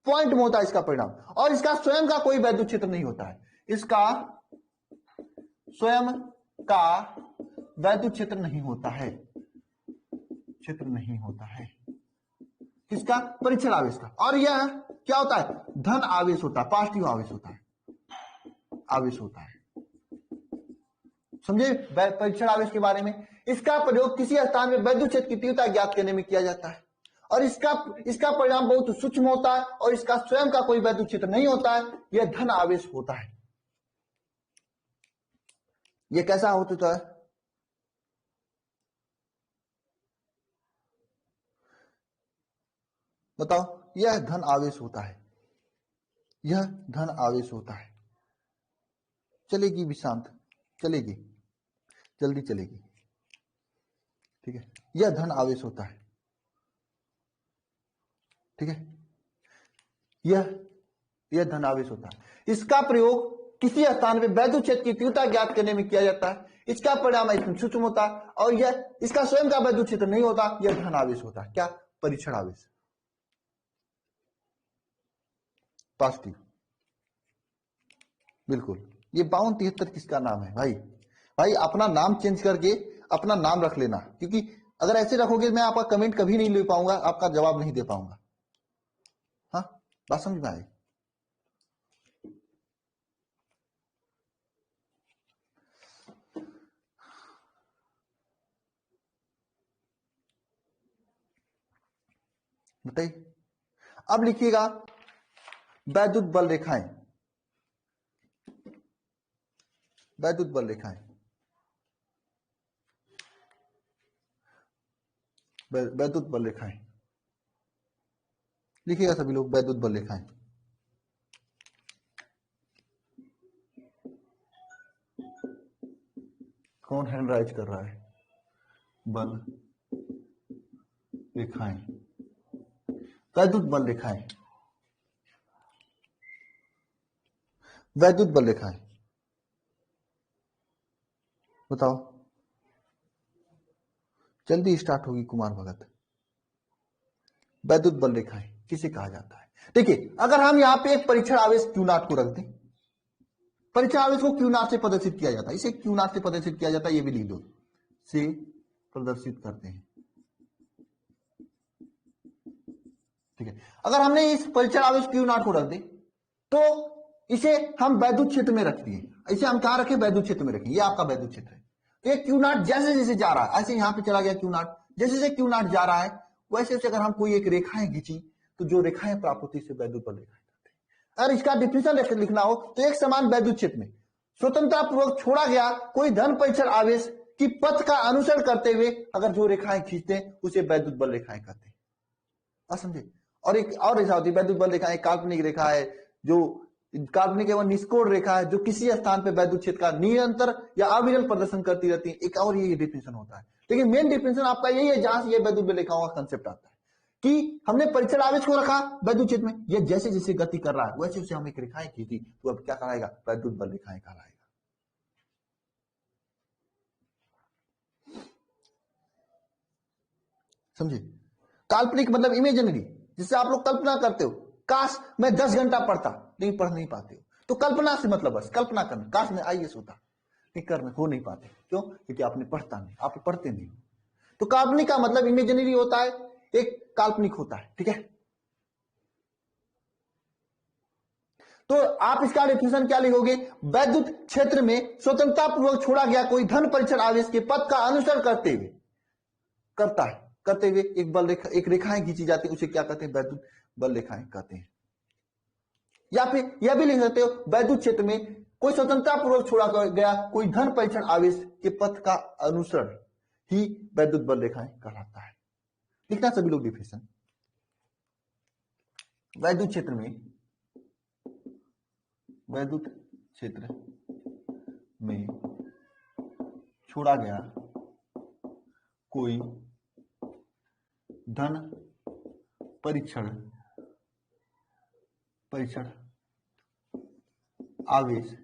पॉइंट में होता है इसका परिणाम। और इसका स्वयं का कोई वैद्युत क्षेत्र नहीं होता है। इसका स्वयं का वैद्युत क्षेत्र नहीं होता है, क्षेत्र नहीं होता है। किसका? परीक्षण आवेश का। और यह क्या होता है? धन आवेश होता है, पॉजिटिव आवेश होता है, आवेश होता है। समझे परीक्षण आवेश के बारे में? इसका प्रयोग किसी स्थान में वैद्युत क्षेत्र की तीव्रता ज्ञात करने में किया जाता है और इसका परिणाम बहुत सूक्ष्म होता है और इसका स्वयं का कोई वैद्युत क्षेत्र नहीं होता है। यह धन आवेश होता है। यह कैसा होता है? बताओ। यह धन आवेश होता है, यह धन आवेश होता है। चलेगी विशांत, चलेगी, जल्दी चलेगी, ठीक है। यह धन आवेश होता है, ठीक है। यह धन आवेश होता है। इसका प्रयोग किसी स्थान में वैद्युत क्षेत्र की तीव्रता ज्ञात करने में किया जाता है। इसका परिणाम इसमें सूक्ष्म होता है और यह इसका स्वयं का वैद्युत क्षेत्र नहीं होता। यह धन आवेश होता है। क्या? परीक्षण आवेश, पॉजिटिव। बिल्कुल। ये 5273 किसका नाम है भाई? भाई अपना नाम चेंज करके अपना नाम रख लेना, क्योंकि अगर ऐसे रखोगे मैं आपका कमेंट कभी नहीं ले पाऊंगा, आपका जवाब नहीं दे पाऊंगा। हाँ, बात समझ में आई? बताइए। अब लिखिएगा वैद्युत बल रेखाएं, वैद्युत बल रेखाएं, वैद्युत बल रेखाएं लिखिएगा सभी लोग। वैद्युत बल रेखाएं, कौन हैंड राइज कर रहा है? बल रेखाएं, वैद्युत बल रेखाएं, वैद्युत बल रेखाएं। बताओ, जल्दी स्टार्ट होगी कुमार भगत। वैद्युत बल रेखाएं किसे कहा जाता है? देखिए, अगर हम यहां पे एक परीक्षण आवेश Q नॉट को रख दें, परीक्षण आवेश को Q नॉट से प्रदर्शित किया जाता है। इसे Q नॉट से प्रदर्शित किया जाता है, ये भी लिख दो, से प्रदर्शित करते हैं, ठीक है। अगर हमने इस परीक्षण आवेश Q नॉट को रख दे तो इसे हम वैद्युत क्षेत्र में रख दिए। इसे हम कहां रखें? वैद्युत क्षेत्र में रखें। ये आपका वैद्युत क्षेत्र है। तो ये Q नॉट जैसे जैसे जा रहा है, ऐसे यहां पे चला गया Q नॉट। जैसे जैसे Q नॉट जा रहा है वैसे वैसे अगर हम कोई एक रेखाएं खींची तो जो रेखाएं प्राप्त होती है वैद्युत बल रेखाएं कहते हैं। अगर इसका डिफिनेशन लिखना हो तो एक समान वैद्युत क्षेत्र में स्वतंत्रता पूर्वक छोड़ा गया कोई धन परीक्षण आवेश की पथ का अनुसरण करते हुए अगर जो रेखाएं खींचते हैं उसे वैद्युत बल रेखाएं कहते हैं। समझे? और एक और रेखा होती है वैद्युत बल रेखा, एक काल्पनिक रेखा है जो काल्पनिक एवं निष्कोण रेखा है जो किसी स्थान पर वैद्युत क्षेत्र का निरंतर या अविरल प्रदर्शन करती रहती है। एक और ये डिफिनेशन होता है, लेकिन मेन डिफिनेशन आपका यही है जहां से ये वैद्युत बल रेखाओं का कंसेप्ट आता है कि हमने परीक्षण आवेश को रखा वैद्युत क्षेत्र में, ये जैसे जैसे गति कर रहा है वैसे वैसे हम एक रेखाएं खींची तो अब क्या कहलाएगा? वैद्युत बल रेखाएं कहलाएगा। समझे? काल्पनिक मतलब इमेजिनरी, जिससे आप लोग कल्पना करते हो। काश मैं 10 घंटा पढ़ता, लेकिन पढ़ नहीं पाते हो तो कल्पना से मतलब बस कल्पना करना, काश मैं IAS होता, लेकिन कर हो नहीं पाते। क्यों? क्योंकि आपने पढ़ता नहीं, आप पढ़ते नहीं। तो काल्पनिक का मतलब इमेजिनरी होता है, एक काल्पनिक होता है, ठीक है। तो आप इसका डेफिनेशन क्या लिखोगे? वैद्युत क्षेत्र में स्वतंत्रता पूर्वक छोड़ा गया कोई धन परीक्षण आवेश के पथ का अनुसरण करते हुए एक बल रेखा, एक रेखाएं खींची जाती है, उसे क्या कहते हैं? वैद्युत बल रेखाएं कहते हैं। या फिर यह भी लिख सकते हो वैद्युत क्षेत्र में कोई स्वतंत्रता पूर्वक छोड़ा गया कोई धन परीक्षण आवेश के पथ का अनुसरण ही वैद्युत बल रेखाएं कहलाता है। लिखना सभी लोग डिफिनेशन। वैद्युत क्षेत्र में, वैद्युत क्षेत्र में छोड़ा गया कोई धन परीक्षण आवेश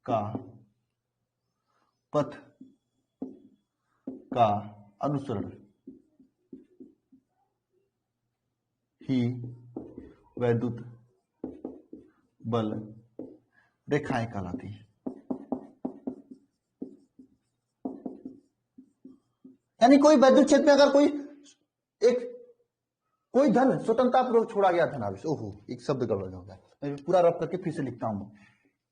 का पथ का अनुसरण ही वैद्युत बल रेखाएं कहलाती है। यानी कोई वैद्युत क्षेत्र में अगर कोई धन स्वतंत्रता पूर्वक छोड़ा गया धनावेश, ओहो एक शब्द गड़बड़ हो गया, मैं पूरा रब करके फिर से लिखता हूं।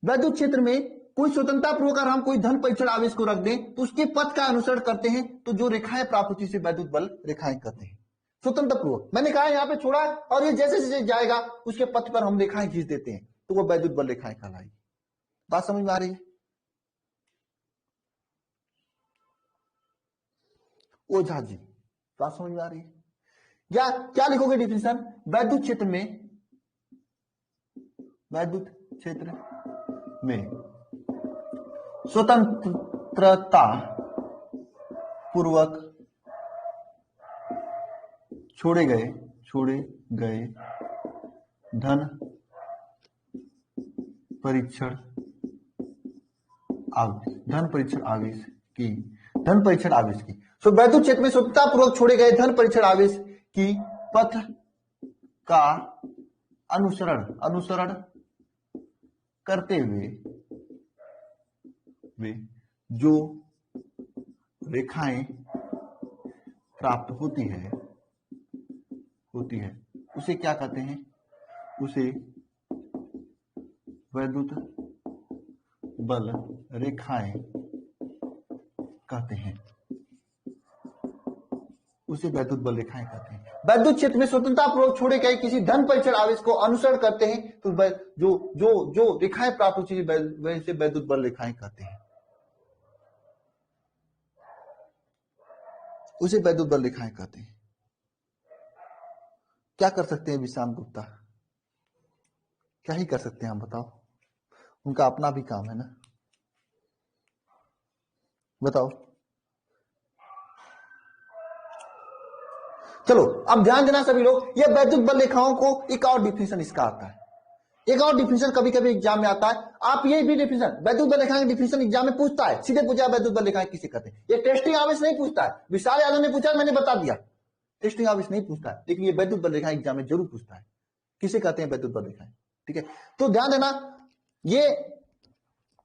वैद्युत क्षेत्र में कोई स्वतंत्रता पूर्वक अगर हम कोई धन परीक्षण आवेश को रख दें तो उसके पथ का अनुसरण करते हैं, तो जो रेखाएं प्राप्त होती है वैद्युत बल रेखाएं कहते हैं। स्वतंत्र पूर्वक मैंने कहा यहाँ पे छोड़ा और ये जैसे जैसे जाएगा उसके पथ पर हम रेखाएं खींच देते हैं, तो वो वैद्युत बल रेखाएं कहलाएगी। बात समझ में आ रही है? ओझा जी, बात समझ में आ रही है? या क्या लिखोगे डिफिनेशन? वैद्युत क्षेत्र में स्वतंत्रता पूर्वक छोड़े गए धन परीक्षण आवेश की सो वैद्युत क्षेत्र में स्वतंत्रता पूर्वक छोड़े गए धन परीक्षण आवेश की पथ का अनुसरण करते हुए वे जो रेखाएं प्राप्त होती है उसे क्या कहते हैं? उसे वैद्युत बल रेखाएं कहते हैं। वैद्युत क्षेत्र में स्वतंत्रता पूर्वक छोड़े गए किसी धन परीक्षण आवेश को अनुसरण करते हैं, तो जो रेखाएं प्राप्त होती है वैसे वैद्युत बल रेखाएं कहते हैं। उसे वैद्युत बल रेखाएं कहते हैं। क्या कर सकते हैं विशाल गुप्ता? क्या ही कर सकते हैं हम, बताओ? उनका अपना भी काम है ना, बताओ। चलो अब ध्यान देना सभी लोग, ये वैद्युत बल रेखाओं को एक और डिफिनेशन इसका आता है। एक और डिफिनेशन कभी कभी एग्जाम में आता है। आप ये भी डिफिनेशन वैद्युत बल रेखाएं डिफिनेशन एग्जाम में पूछता है, सीधे पूछा वैद्युत बल रेखाएं किसे कहते हैं। ये टेस्टिंग आवेश नहीं पूछता है। विशाल यादव ने पूछा, मैंने बता दिया, टेस्टिंग आवेश नहीं पूछता है, लेकिन ये वैद्युत बल रेखाएं एग्जाम में जरूर पूछता है, किसे कहते हैं वैद्युत बल रेखाएं। ठीक है, तो ध्यान देना, ये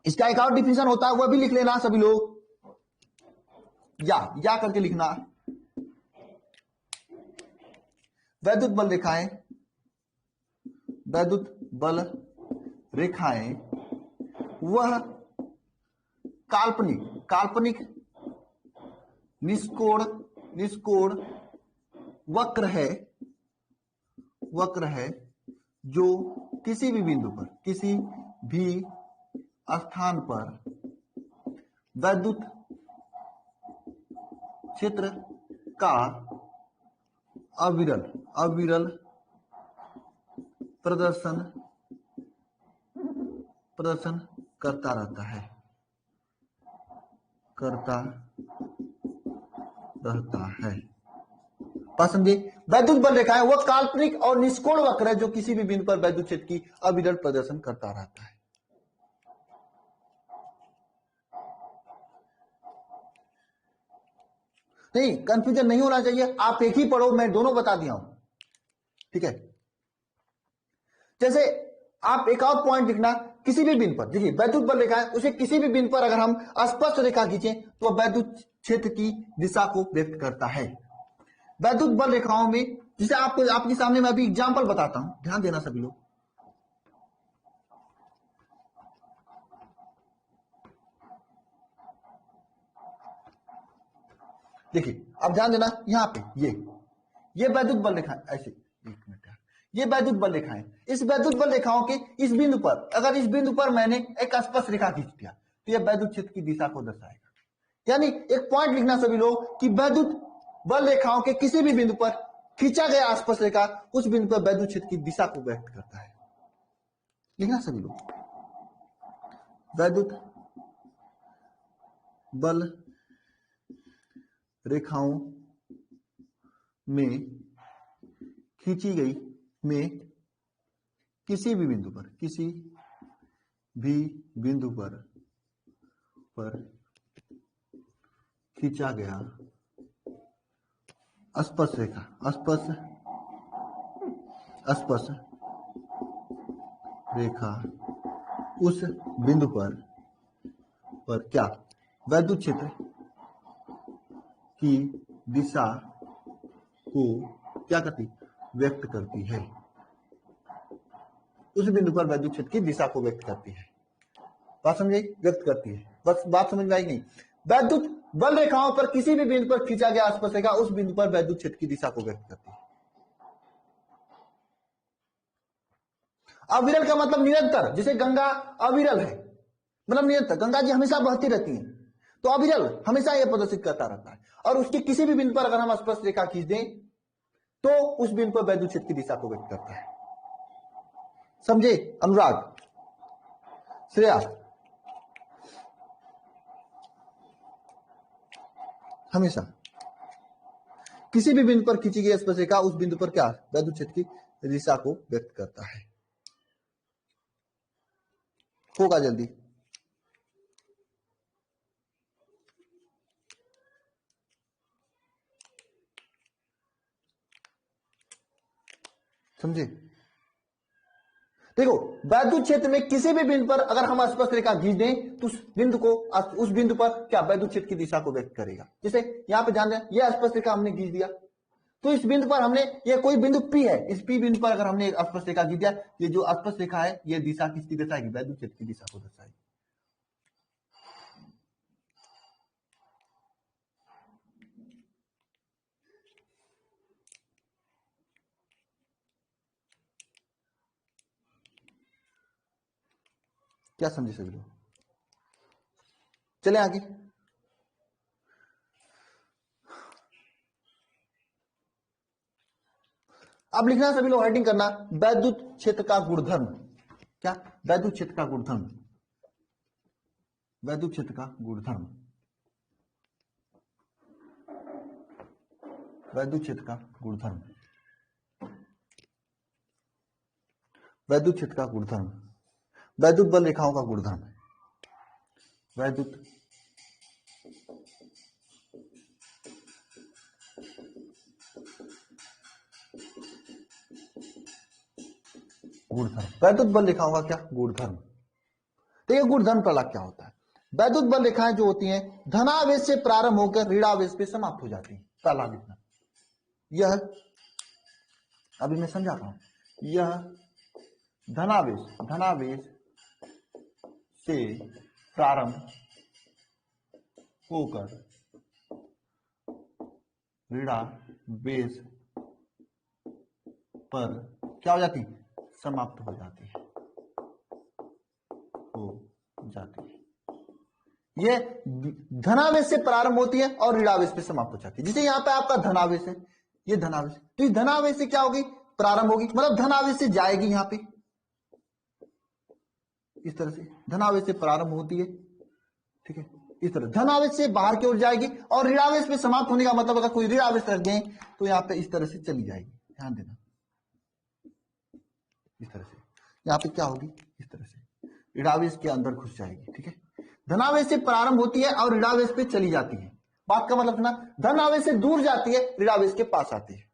इसका एक और डिफिनेशन होता है, वह भी लिख लेना सभी लोग, या करके लिखना। वैद्युत बल रेखाएं वह काल्पनिक निष्कोण वक्र है जो किसी भी बिंदु पर, किसी भी स्थान पर वैद्युत क्षेत्र का अविरल प्रदर्शन करता रहता है। समझे? वैद्युत बल रेखाएं वह काल्पनिक और निष्कोण वक्र है जो किसी भी बिंदु पर वैद्युत क्षेत्र की अविरल प्रदर्शन करता रहता है। नहीं, कंफ्यूजन नहीं होना चाहिए, आप एक ही पढ़ो, मैं दोनों बता दिया हूं। ठीक है, जैसे आप एक और पॉइंट लिखना, किसी भी बिंदु पर, देखिए वैद्युत बल रेखा है, उसे किसी भी बिंदु पर अगर हम स्पष्ट रेखा खींचें तो वैद्युत क्षेत्र की दिशा को व्यक्त करता है। वैद्युत बल रेखाओं में, जिसे आपको आपके सामने मैं अभी एग्जाम्पल बताता हूं, ध्यान देना सभी लोग। देखिए अब ध्यान देना, यहां पे ये वैद्युत बल रेखा, ऐसे एक मिनट, ये वैद्युत बल रेखा है। इस वैद्युत बल रेखाओं के इस बिंदु पर, अगर इस बिंदु पर मैंने एक स्पष्ट रेखा खींच दिया तो यह वैद्युत क्षेत्र की दिशा को दर्शाएगा। यानी एक पॉइंट लिखना सभी लोग कि वैद्युत बल रेखाओं के किसी भी बिंदु पर खींचा गया आसपास रेखा उस बिंदु पर वैद्युत क्षेत्र की दिशा को व्यक्त करता है। लिखना सभी लोग, वैद्युत बल रेखाओं में खींची गई में किसी भी बिंदु पर खींचा गया स्पर्श रेखा उस बिंदु पर क्या वैद्युत क्षेत्र की दिशा को क्या करती, व्यक्त करती है। उस बिंदु पर वैद्युत क्षेत्र की दिशा को व्यक्त करती है। बात समझ आई? व्यक्त करती है, बस बात समझ में आई नहीं। वैद्युत बल रेखाओं पर किसी भी बिंदु पर खींचा गया स्पर्श रेखा उस बिंदु पर वैद्युत क्षेत्र की दिशा को व्यक्त करती है। अविरल का मतलब निरंतर, जैसे गंगा अविरल है, मतलब निरंतर, गंगा जी हमेशा बहती रहती है, तो अविरल हमेशा यह प्रदर्शित करता रहता है। और उसके किसी भी बिंदु पर अगर हम स्पर्श रेखा खींच दें तो उस बिंदु पर वैद्युत क्षेत्र की दिशा को व्यक्त करता है। समझे? अनुराग, श्रेया, हमेशा किसी भी बिंदु पर खींची गई स्पर्श रेखा उस बिंदु पर क्या वैद्युत क्षेत्र की दिशा को व्यक्त करता है। होगा जल्दी। समझे? देखो, वैद्युत क्षेत्र में किसी भी बिंदु पर अगर हम स्पर्श रेखा खींच दें तो उस बिंदु पर क्या वैद्युत क्षेत्र की दिशा को व्यक्त करेगा। जैसे यहां पे ध्यान दें, यह स्पर्श रेखा हमने खींच दिया, तो इस बिंदु पर हमने, ये कोई बिंदु P है, इस P बिंदु पर अगर हमने स्पर्श रेखा खींच दिया, ये जो स्पर्श रेखा है ये दिशा किसकी दर्शाएगी, वैद्युत क्षेत्र की दिशा को दर्शाएगी। क्या समझे सभी लोग? चले आगे। अब लिखना सभी लोग, हेडिंग करना, वैद्युत क्षेत्र का गुणधर्म। क्या? वैद्युत क्षेत्र का गुणधर्म, वैद्युत क्षेत्र का गुणधर्म, वैद्युत क्षेत्र का गुणधर्म, वैद्युत क्षेत्र का गुणधर्म, वैद्युत बल रेखाओं का गुणधर्म, वैद्युत गुणधर्म, वैद्युत बल रेखाओं का क्या गुणधर्म। तो ये गुणधर्म प्रलाप क्या होता है? वैद्युत बल रेखाएं जो होती हैं धनावेश से प्रारंभ होकर ऋणावेश पे समाप्त हो जाती है। पहला लिखना, यह, अभी मैं समझाता हूं, यह धनावेश से प्रारंभ होकर ऋणावेश पर क्या हो जाती है, समाप्त हो जाती है, ये धनावेश से प्रारंभ होती है और ऋणावेश पे समाप्त हो जाती है। जैसे यहां पे आपका धनावेश है, ये धनावेश, तो इस धनावेश से क्या होगी, प्रारंभ होगी, मतलब धनावेश से जाएगी यहां पे, इस तरह से धनावेश से प्रारंभ होती है, ठीक है, इस तरह धनावेश से बाहर की ओर जाएगी और ऋणावेश पे समाप्त होने का मतलब अगर कोई ऋणावेश रख दें तो यहाँ पे इस तरह से चली जाएगी। ध्यान देना, इस तरह से यहाँ पे क्या होगी, इस तरह से ऋणावेश के अंदर घुस जाएगी। ठीक है, धनावेश से प्रारंभ होती है और ऋणावेश पे चली जाती है। बात का मतलब ना, धनावेश से दूर जाती है, ऋणावेश के पास आती है।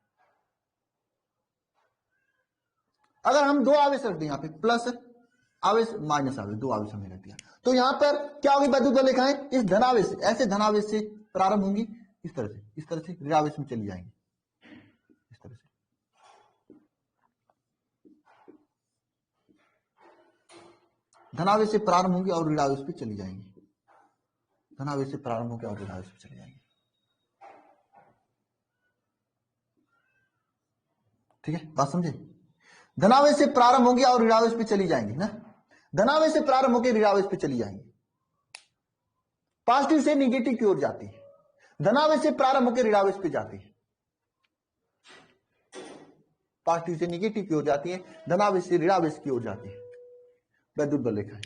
अगर हम दो आवेश रख दें यहाँ पे, प्लस आवेश माइनस आवेश, दो आवेश हमने रख दिया, तो यहां पर क्या होगी, वैद्युत बल रेखाएं इस धनावेश से, ऐसे धनावेश से प्रारंभ होंगी, इस तरह से ऋणावेश में चली जाएंगी, इस तरह से। धनावेश से प्रारंभ होंगी और ऋणावेश पे चली जाएंगी, धनावेश से प्रारंभ होकर और ऋणावेश पे चली जाएंगी। ठीक है, बात समझे? धनावेश से प्रारंभ होंगी और ऋणावेश पे चली जाएंगी ना, धनावेश से प्रारंभ होकर ऋणावेश पे चली जाएंगी, पॉजिटिव से निगेटिव की ओर जाती है, धनावेश से प्रारंभ होकर ऋणावेश पे जाती है। पॉजिटिव से निगेटिव की ओर जाती है, धनावेश से ऋणावेश की ओर जाती है। वैद्युत बल रेखाएं,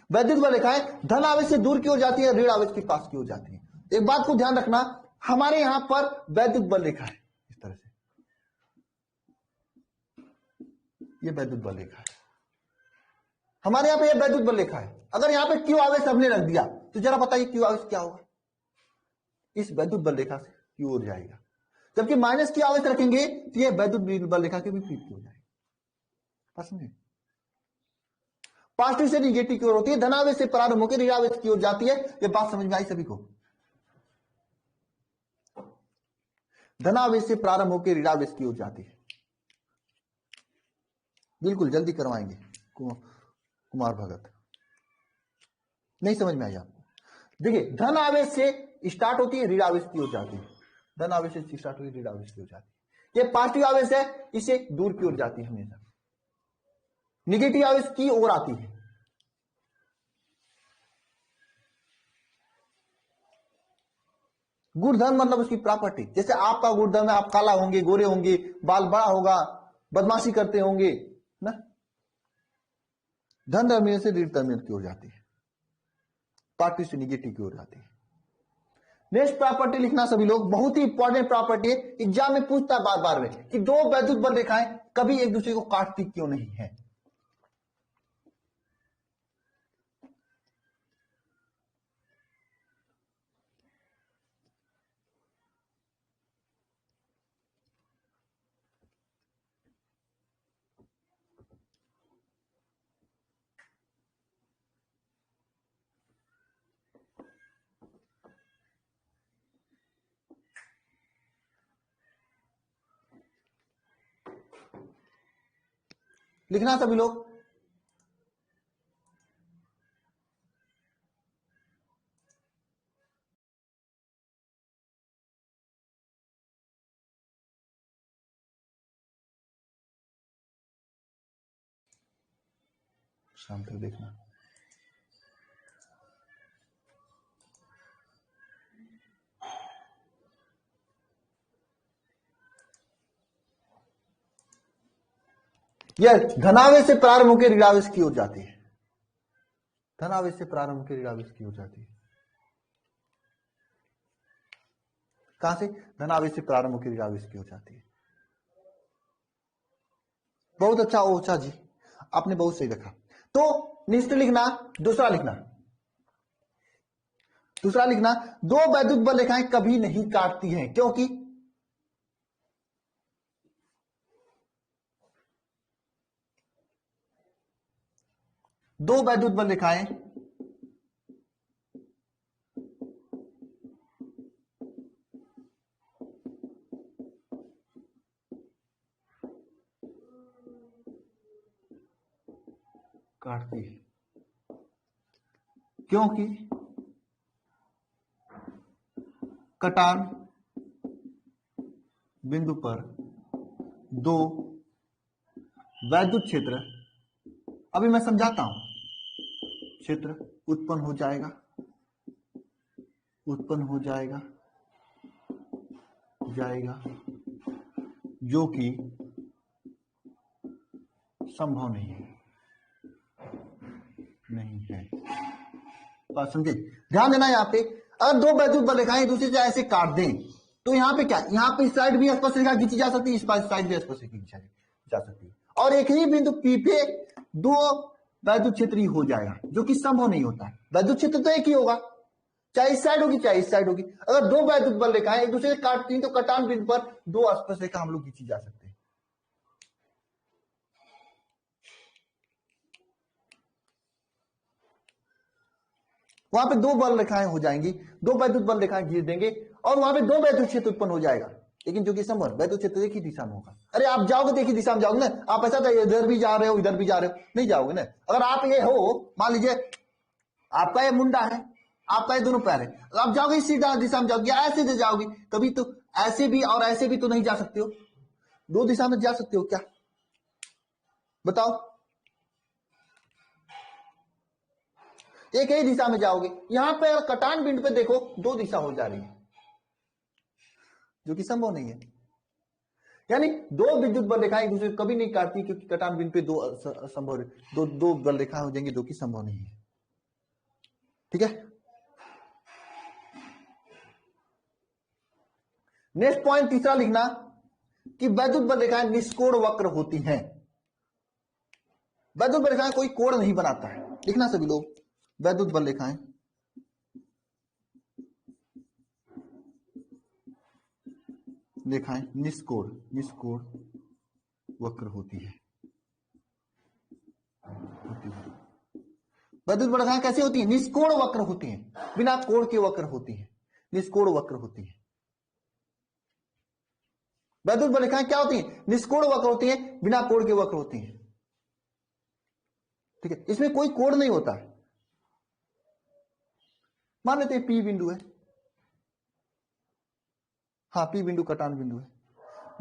वैद्युत बल रेखाएं धनावेश से दूर की ओर जाती है, ऋणावेश के पास की ओर जाती है। एक बात को ध्यान रखना, हमारे यहां पर वैद्युत बल रेखा है इस तरह से, ये वैद्युत बल रेखा है हमारे यहां पे, ये वैद्युत बल रेखा है। अगर यहां पे क्यू आवेश हमने रख दिया तो जरा बताइए क्यू आवेश क्या होगा, इस वैद्युत बल रेखा से क्यू ओर जाएगा। जबकि माइनस क्यू आवेश रखेंगे तो ये वैद्युत बल रेखा के विपरीत की हो जाएगा। समझे? पॉजिटिव से निगेटिव की ओर होती है, धनावेश से प्रारंभ होकर ऋणावेश की ओर जाती है। ये बात समझ में आई सभी को? धनावेश से प्रारंभ होकर ऋणावेश की ओर जाती है। बिल्कुल जल्दी करवाएंगे कुमार भगत, नहीं समझ में आई आपको? देखिए, धन आवेश से स्टार्ट होती है, ऋणावेश की ओर जाती है। धन आवेश से स्टार्ट होती है, ऋणावेश की ओर जाती है। ये पॉजिटिव आवेश है, इसे दूर की ओर जाती है हमेशा। निगेटिव आवेश की ओर आती है। गुणधर्म मतलब उसकी प्रॉपर्टी, जैसे आपका गुणधर्म है, आप काला होंगे, गोरे होंगे, बाल बड़ा होगा, बदमाशी करते होंगे ना। धन टर्मिनल से ऋण टर्मिनल की ओर जाती है, पॉजिटिव से निगेटिव की ओर जाती है। नेक्स्ट प्रॉपर्टी लिखना सभी लोग, बहुत ही इंपॉर्टेंट प्रॉपर्टी है, एग्जाम में पूछता है बार बार में कि दो वैद्युत बल रेखाएं कभी एक दूसरे को काटती क्यों नहीं है। लिखना सभी लोग, शाम तक देखना। यह धनावेश से प्रारंभ होकर ऋणावेश की ओर जाती है। धनावेश से प्रारंभ होकर ऋणावेश की ओर जाती है। कहां से? धनावेश से प्रारंभ होकर ऋणावेश की ओर जाती है। बहुत अच्छा ओछा जी, आपने बहुत सही रखा। तो निश्चित लिखना, दूसरा लिखना, दूसरा लिखना, दो वैद्युत बल रेखाएं कभी नहीं काटती हैं, क्योंकि दो वैद्युत बल रेखाएं काटती है, क्योंकि कटान बिंदु पर दो वैद्युत क्षेत्र, अभी मैं समझाता हूं, क्षेत्र उत्पन्न हो जाएगा, उत्पन्न हो जाएगा जो कि संभव नहीं है, नहीं है। बात समझे? ध्यान देना, यहां पे अगर दो वैद्युत बल रेखाएं एक दूसरे से ऐसे काट दें तो यहां पे क्या, यहां पे इस साइड भी स्पर्श रेखा खींची जा सकती है, इस साइड भी स्पर्श रेखा खींची जा सकती है, और एक ही बिंदु पी पे दो वैद्युत क्षेत्र ही हो जाएगा, जो कि संभव नहीं होता है। वैद्युत क्षेत्र तो एक ही होगा, चाहे इस साइड होगी चाहे इस साइड होगी। अगर दो वैद्युत बल रेखाएं एक दूसरे से काटती हैं तो कटान बिंदु पर दो स्पर्श रेखा हम लोग खींची जा सकते हैं। वहां पे दो बल रेखाएं हो जाएंगी, दो वैद्युत बल रेखाएं घिर देंगे और वहां पे दो वैद्युत क्षेत्र उत्पन्न हो जाएगा, लेकिन जो कि संभव वैद्युत क्षेत्र एक ही दिशा में होगा। अरे आप जाओगे तो एक ही दिशा में जाओगे ना, आप ऐसा इधर भी जा रहे हो इधर भी जा रहे हो, नहीं जाओगे ना। अगर आप ये हो, मान लीजिए आपका ये मुंडा है, आपका ये दोनों पैर है, तो आप जाओगे इसी दिशा में जाओगे, ऐसे से जाओगे, कभी तो ऐसे भी और ऐसे भी तो नहीं जा सकते हो, दो दिशा में जा सकते हो क्या? बताओ, एक ही दिशा में जाओगे। यहां पे कटान बिंदु पे देखो दो दिशा हो जा रही है, जो कि संभव नहीं है। यानी दो विद्युत बल रेखाएं एक दूसरे को कभी नहीं काटती, क्योंकि कटान बिंदु पे दो संभव दो बल रेखाएं हो जाएंगी, दो की संभव नहीं है। ठीक है, नेक्स्ट पॉइंट तीसरा लिखना कि वैद्युत बल रेखाएं निष्कोण वक्र होती हैं। वैद्युत बल रेखाएं कोई कोण नहीं बनाता है, लिखना सभी लोग, वैद्युत बल रेखाएं निष्कोण वक्र होती है। वैद्युत बल रेखाएं कैसी होती है? निष्कोण वक्र होती हैं, बिना कोण के वक्र होती हैं, निष्कोण वक्र होती हैं। वैद्युत बल रेखाएं क्या होती हैं? निष्कोण वक्र होती हैं, बिना कोण के वक्र होती हैं। ठीक है, इसमें कोई कोण नहीं होता है। मान लेते हैं P बिंदु है, हाँ P बिंदु कटान बिंदु है।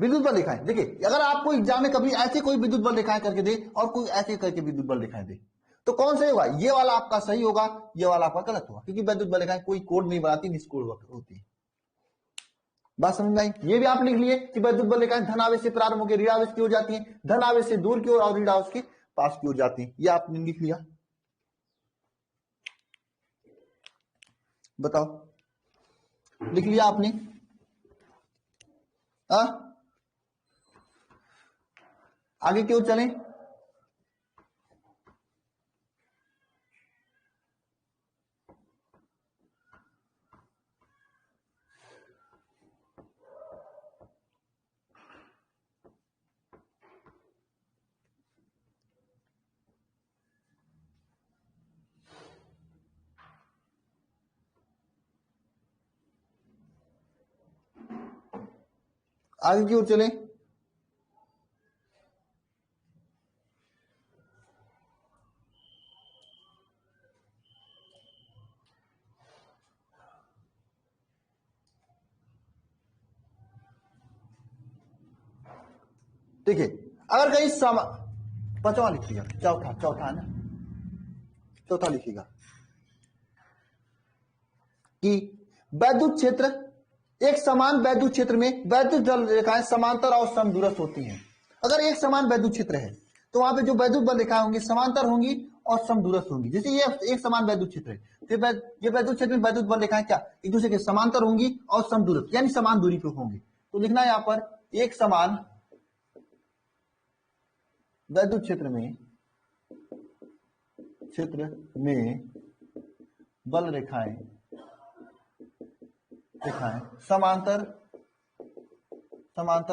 विद्युत बल रेखाएं, देखिए अगर आपको एग्जाम में कभी ऐसे कोई विद्युत बल रेखाएं करके दे और कोई ऐसे करके विद्युत बल रेखाएं दे, तो कौन सही होगा? ये वाला आपका सही होगा, ये वाला आपका गलत होगा, क्योंकि वैद्युत बल रेखाएं कोई कोण नहीं बनाती, निष्कोण वक्र होती है। बात समझ में आई? ये भी आप लिख लिए कि वैद्युत बल रेखाएं धन आवेश से प्रारंभ होकर ऋण आवेश की ओर जाती हैं, धन आवेश से दूर की ओर और ऋण आवेश के पास की ओर जाती हैं। ये आपने लिख लिया। बताओ, लिख लिया आपने? आगे की ओर चलें। आगे की ओर चलें। देखिए अगर कहीं पांचवा लिखिएगा, चौथा है ना, चौथा लिखिएगा कि वैद्युत क्षेत्र, एक समान वैद्युत क्षेत्र में वैद्युत बल रेखाएं समांतर और समदूरस्थ होती हैं। अगर एक समान वैद्युत क्षेत्र है तो वहां पे जो वैद्युत बल रेखाएं होंगी समांतर होंगी और समदूरस्थ होंगी। जैसे ये एक समान वैद्युत क्षेत्र है, ये वैद्युत क्षेत्र में वैद्युत बल रेखाएं क्या एक दूसरे के समांतर होंगी और समदूरस्थ, यानी समान दूरी पे होंगी। तो लिखना है यहां पर, एक समान वैद्युत क्षेत्र में बल रेखाएं समांतर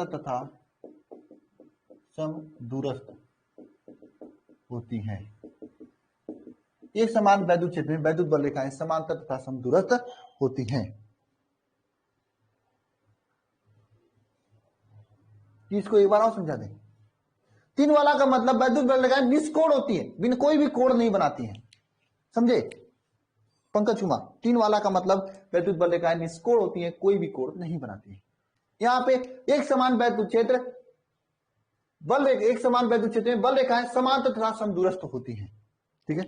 तथा समदूरस्थ होती हैं। एक समान वैद्युत क्षेत्र में वैद्युत बल रेखाएं समांतर तथा समदूरस्थ होती हैं। इसको एक बार और समझा दें। 3 वाला का मतलब वैद्युत बल रेखाएं निष्कोण होती है, बिन कोई भी कोण नहीं बनाती हैं। समझे पंकज कुमार? 3 वाला का मतलब वैद्युत बल रेखाएं निष्कोण होती हैं, कोई भी कोण नहीं बनाती है। यहां पे एक समान वैद्युत क्षेत्र में बल रेखाएं समांतर तथा समदूरस्थ होती हैं। ठीक है,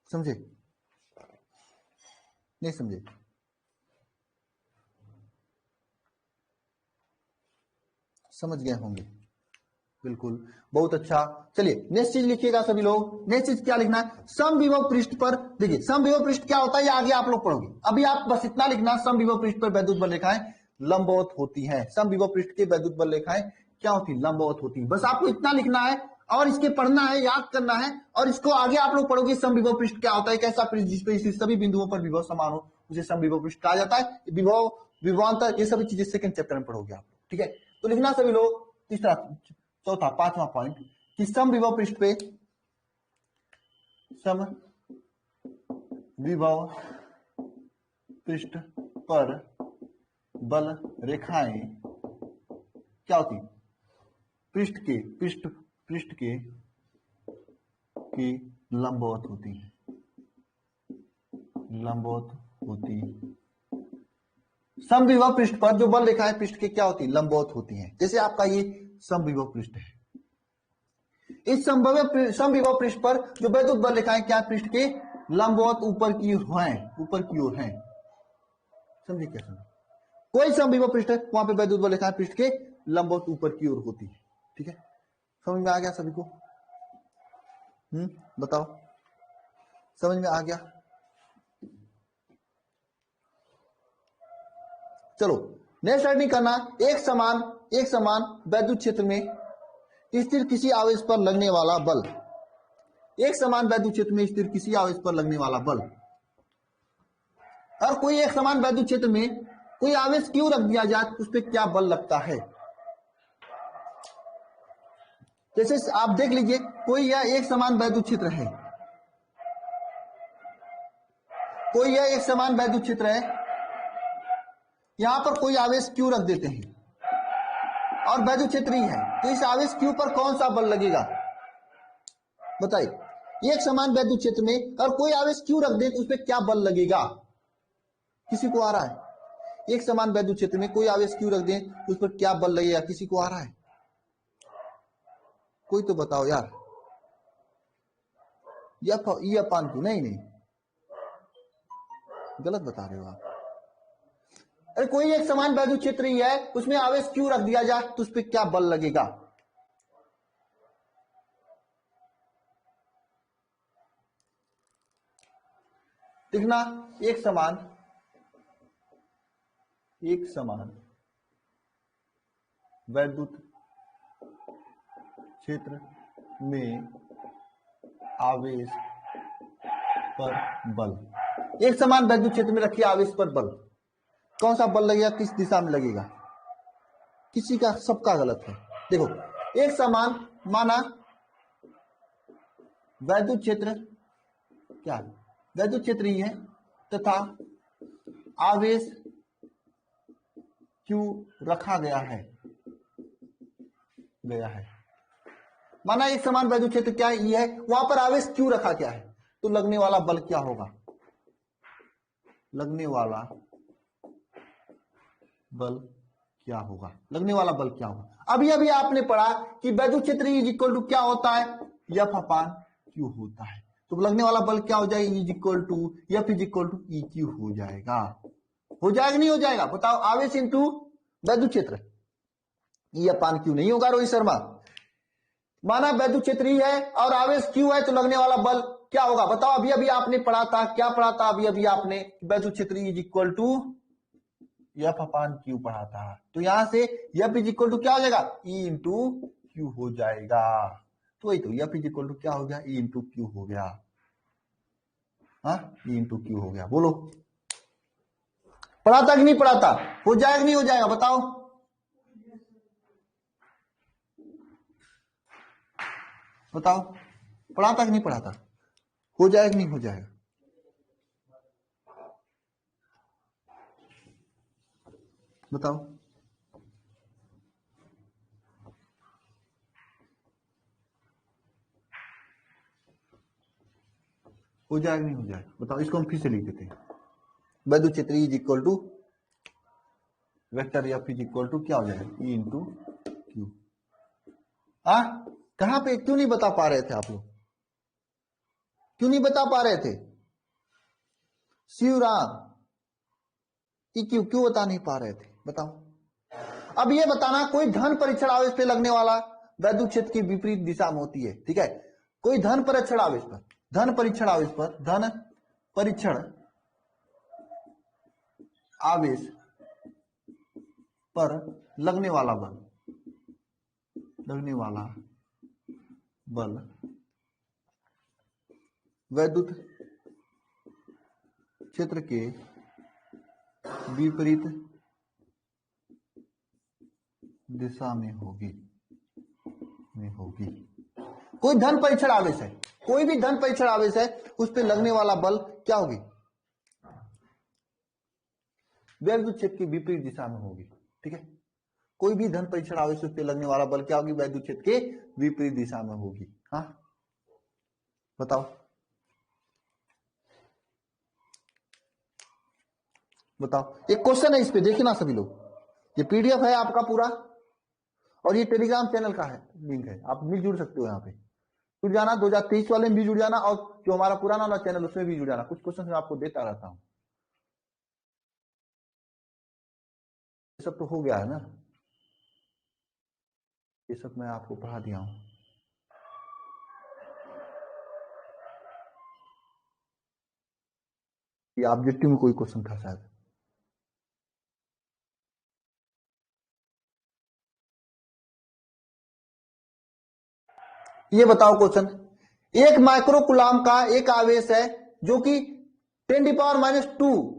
समझे? नहीं समझे? समझ गए होंगे, बिल्कुल, बहुत अच्छा। चलिए नेक्स्ट चीज लिखिएगा सभी लोग। नेक्स्ट चीज क्या लिखना है? समविभव पृष्ठ पर, देखिए समविभव पृष्ठ क्या होता है ये आगे आप लोग पढ़ोगे, अभी आप बस इतना लिखना, समविभव पृष्ठ पर वैद्युत बल रेखाएं लंबवत होती हैं। समविभव पृष्ठ के वैद्युत बल रेखाएं क्या होती है? लंबवत होती है। बस आपको इतना लिखना है और इसके पढ़ना है, याद करना है, और इसको आगे आप लोग पढ़ोगे। समविभव पृष्ठ क्या होता है? कैसा पृष्ठ जिसपे सभी बिंदुओं पर विभव समान हो, उसे समविभव पृष्ठ कहा जाता है। विभव, विभवांतर, ये सभी चीजें सेकंड चैप्टर में पढ़ोगे आप। ठीक है, तो लिखना सभी लोग। तीसरा, चौथा, पांचवा पॉइंट कि समविभव पृष्ठ पे पर बल रेखाएं क्या होती? पृष्ठ के लंबवत होती है, समविभव पृष्ठ पर जो बल रेखाएं पृष्ठ के क्या होती? लंबवत होती हैं। जैसे आपका ये समविभव पृष्ठ है, इस समविभव पृष्ठ पर जो वैद्युत बल रेखाएं क्या पृष्ठ के लंबवत ऊपर की ओर हैं। समझे क्या? समझे? कोई समविभव पृष्ठ है वहां पे वैद्युत बल रेखाएं पृष्ठ के लंबवत ऊपर की ओर होती है। ठीक है, समझ में आ गया सभी को? बताओ, समझ में आ गया? चलो नेक्स्ट स्टार्टिंग करना। एक समान वैद्युत क्षेत्र में स्थिर किसी आवेश पर लगने वाला बल, एक समान वैद्युत क्षेत्र में स्थिर किसी आवेश पर लगने वाला बल, और कोई एक समान वैद्युत क्षेत्र में कोई आवेश क्यों रख दिया जाए उस पर क्या बल लगता है। जैसे आप देख लीजिए, कोई यह एक समान वैद्युत क्षेत्र है, कोई यह एक समान वैद्युत क्षेत्र है, यहां पर कोई आवेश क्यों रख देते हैं और वैद्युत क्षेत्र ही है, तो इस आवेश क्यू पर कौन सा बल लगेगा बताइए। एक समान वैद्युत क्षेत्र में और कोई आवेश क्यों रख दें तो उस पर क्या बल लगेगा, किसी को आ रहा है? एक समान वैद्युत क्षेत्र में कोई आवेश क्यों रख दें तो उस पर क्या बल लगेगा, किसी को आ रहा है? कोई तो बताओ यार। ये अपान क्यों? नहीं, गलत बता रहे हो आप। अरे कोई एक समान वैद्युत क्षेत्र ही है, उसमें आवेश क्यों रख दिया जाए तो उस पर क्या बल लगेगा? देखना, एक समान वैद्युत क्षेत्र में आवेश पर बल, एक समान वैद्युत क्षेत्र में रखिए आवेश पर बल, कौन सा बल लगेगा, किस दिशा में लगेगा? किसी का, सबका गलत है। देखो, एक समान माना वैद्युत क्षेत्र क्या है, वैद्युत क्षेत्र ही है तथा आवेश क्यों रखा गया है, माना एक समान वैद्युत क्षेत्र क्या है, ये है, वहां पर आवेश क्यों रखा क्या है, तो लगने वाला बल क्या होगा, लगने वाला बल क्या होगा, लगने वाला बल क्या होगा। अभी अभी आपने पढ़ा कि वैद्युत क्षेत्र इज इक्वल टू क्या होता है, एफ अपान क्यू होता है, तो लगने वाला बल क्या हो जाएगा, is equal to f is equal to e q हो जाएगा। हो जाएगा नहीं हो जाएगा बताओ, आवेश इंटू वैद्युत क्षेत्र, ई अपान क्यू नहीं होगा रोहित शर्मा। माना वैद्युत क्षेत्र ही है और आवेश क्यू है तो लगने वाला बल क्या होगा बताओ। अभी अभी आपने पढ़ा था, क्या पढ़ा था अभी अभी आपने, वैद्युत क्षेत्र is equal to f upon q पढ़ा था, तो यहां से एफ इज इक्वल टू क्या हो जाएगा, ई इंटू क्यू हो जाएगा। तो वही तो एफ इज इक्वल टू क्या हो गया, ई इंटू क्यू हो गया। हाँ, ई इंटू क्यू हो गया। बोलो, पढ़ा था कि नहीं पढ़ा था? हो जाएगा नहीं हो जाएगा बताओ। बताओ, पढ़ा था कि नहीं पढ़ा था? हो जाएगा कि नहीं हो जाएगा? बताओ। हो जाएगा नहीं हो जाएगा बताओ। इसको हम फिर से लिख देते हैं, वैद्युत क्षेत्र is equal to vector f is equal to क्या हो जाएगा, ई इंटू क्यू। कहां पे, क्यों नहीं बता पा रहे थे आप लोग, क्यों नहीं बता पा रहे थे? शिवराम, ई क्यू क्यों बता नहीं पा रहे थे बताओ। अब ये बताना, कोई धन परीक्षण आवेश पे लगने वाला वैद्युत क्षेत्र की विपरीत दिशा में होती है, ठीक है। कोई धन परीक्षण आवेश पर, धन परीक्षण आवेश पर, धन परीक्षण आवेश पर लगने वाला बल, लगने वाला बल वैद्युत क्षेत्र के विपरीत दिशा में होगी, कोई धन परीक्षण आवेश है, कोई भी धन परीक्षण आवेश है, उस पर लगने वाला बल क्या होगी, वैद्युत क्षेत्र की विपरीत दिशा में होगी, ठीक है। कोई भी धन परीक्षण आवेश उस पर लगने वाला बल क्या होगी, वैद्युत क्षेत्र के विपरीत दिशा में होगी। हाँ बताओ, बताओ। एक क्वेश्चन है इस पे, देखिए ना सभी लोग, ये पीडीएफ है आपका पूरा और ये टेलीग्राम चैनल का है, लिंक है, आप मिल जुड़ सकते हो यहाँ पे, जुड़ जाना। 2023 वाले में भी जुड़ जाना और जो हमारा पुराना वाला चैनल उसमें भी जुड़ जाना। कुछ क्वेश्चन मैं आपको देता रहता हूँ। ये सब तो हो गया है ना, ये सब मैं आपको पढ़ा दिया हूं। ये ऑब्जेक्टिव में कोई क्वेश्चन था शायद। ये बताओ क्वेश्चन, एक माइक्रो कूलाम का एक आवेश है जो कि 10⁻⁻²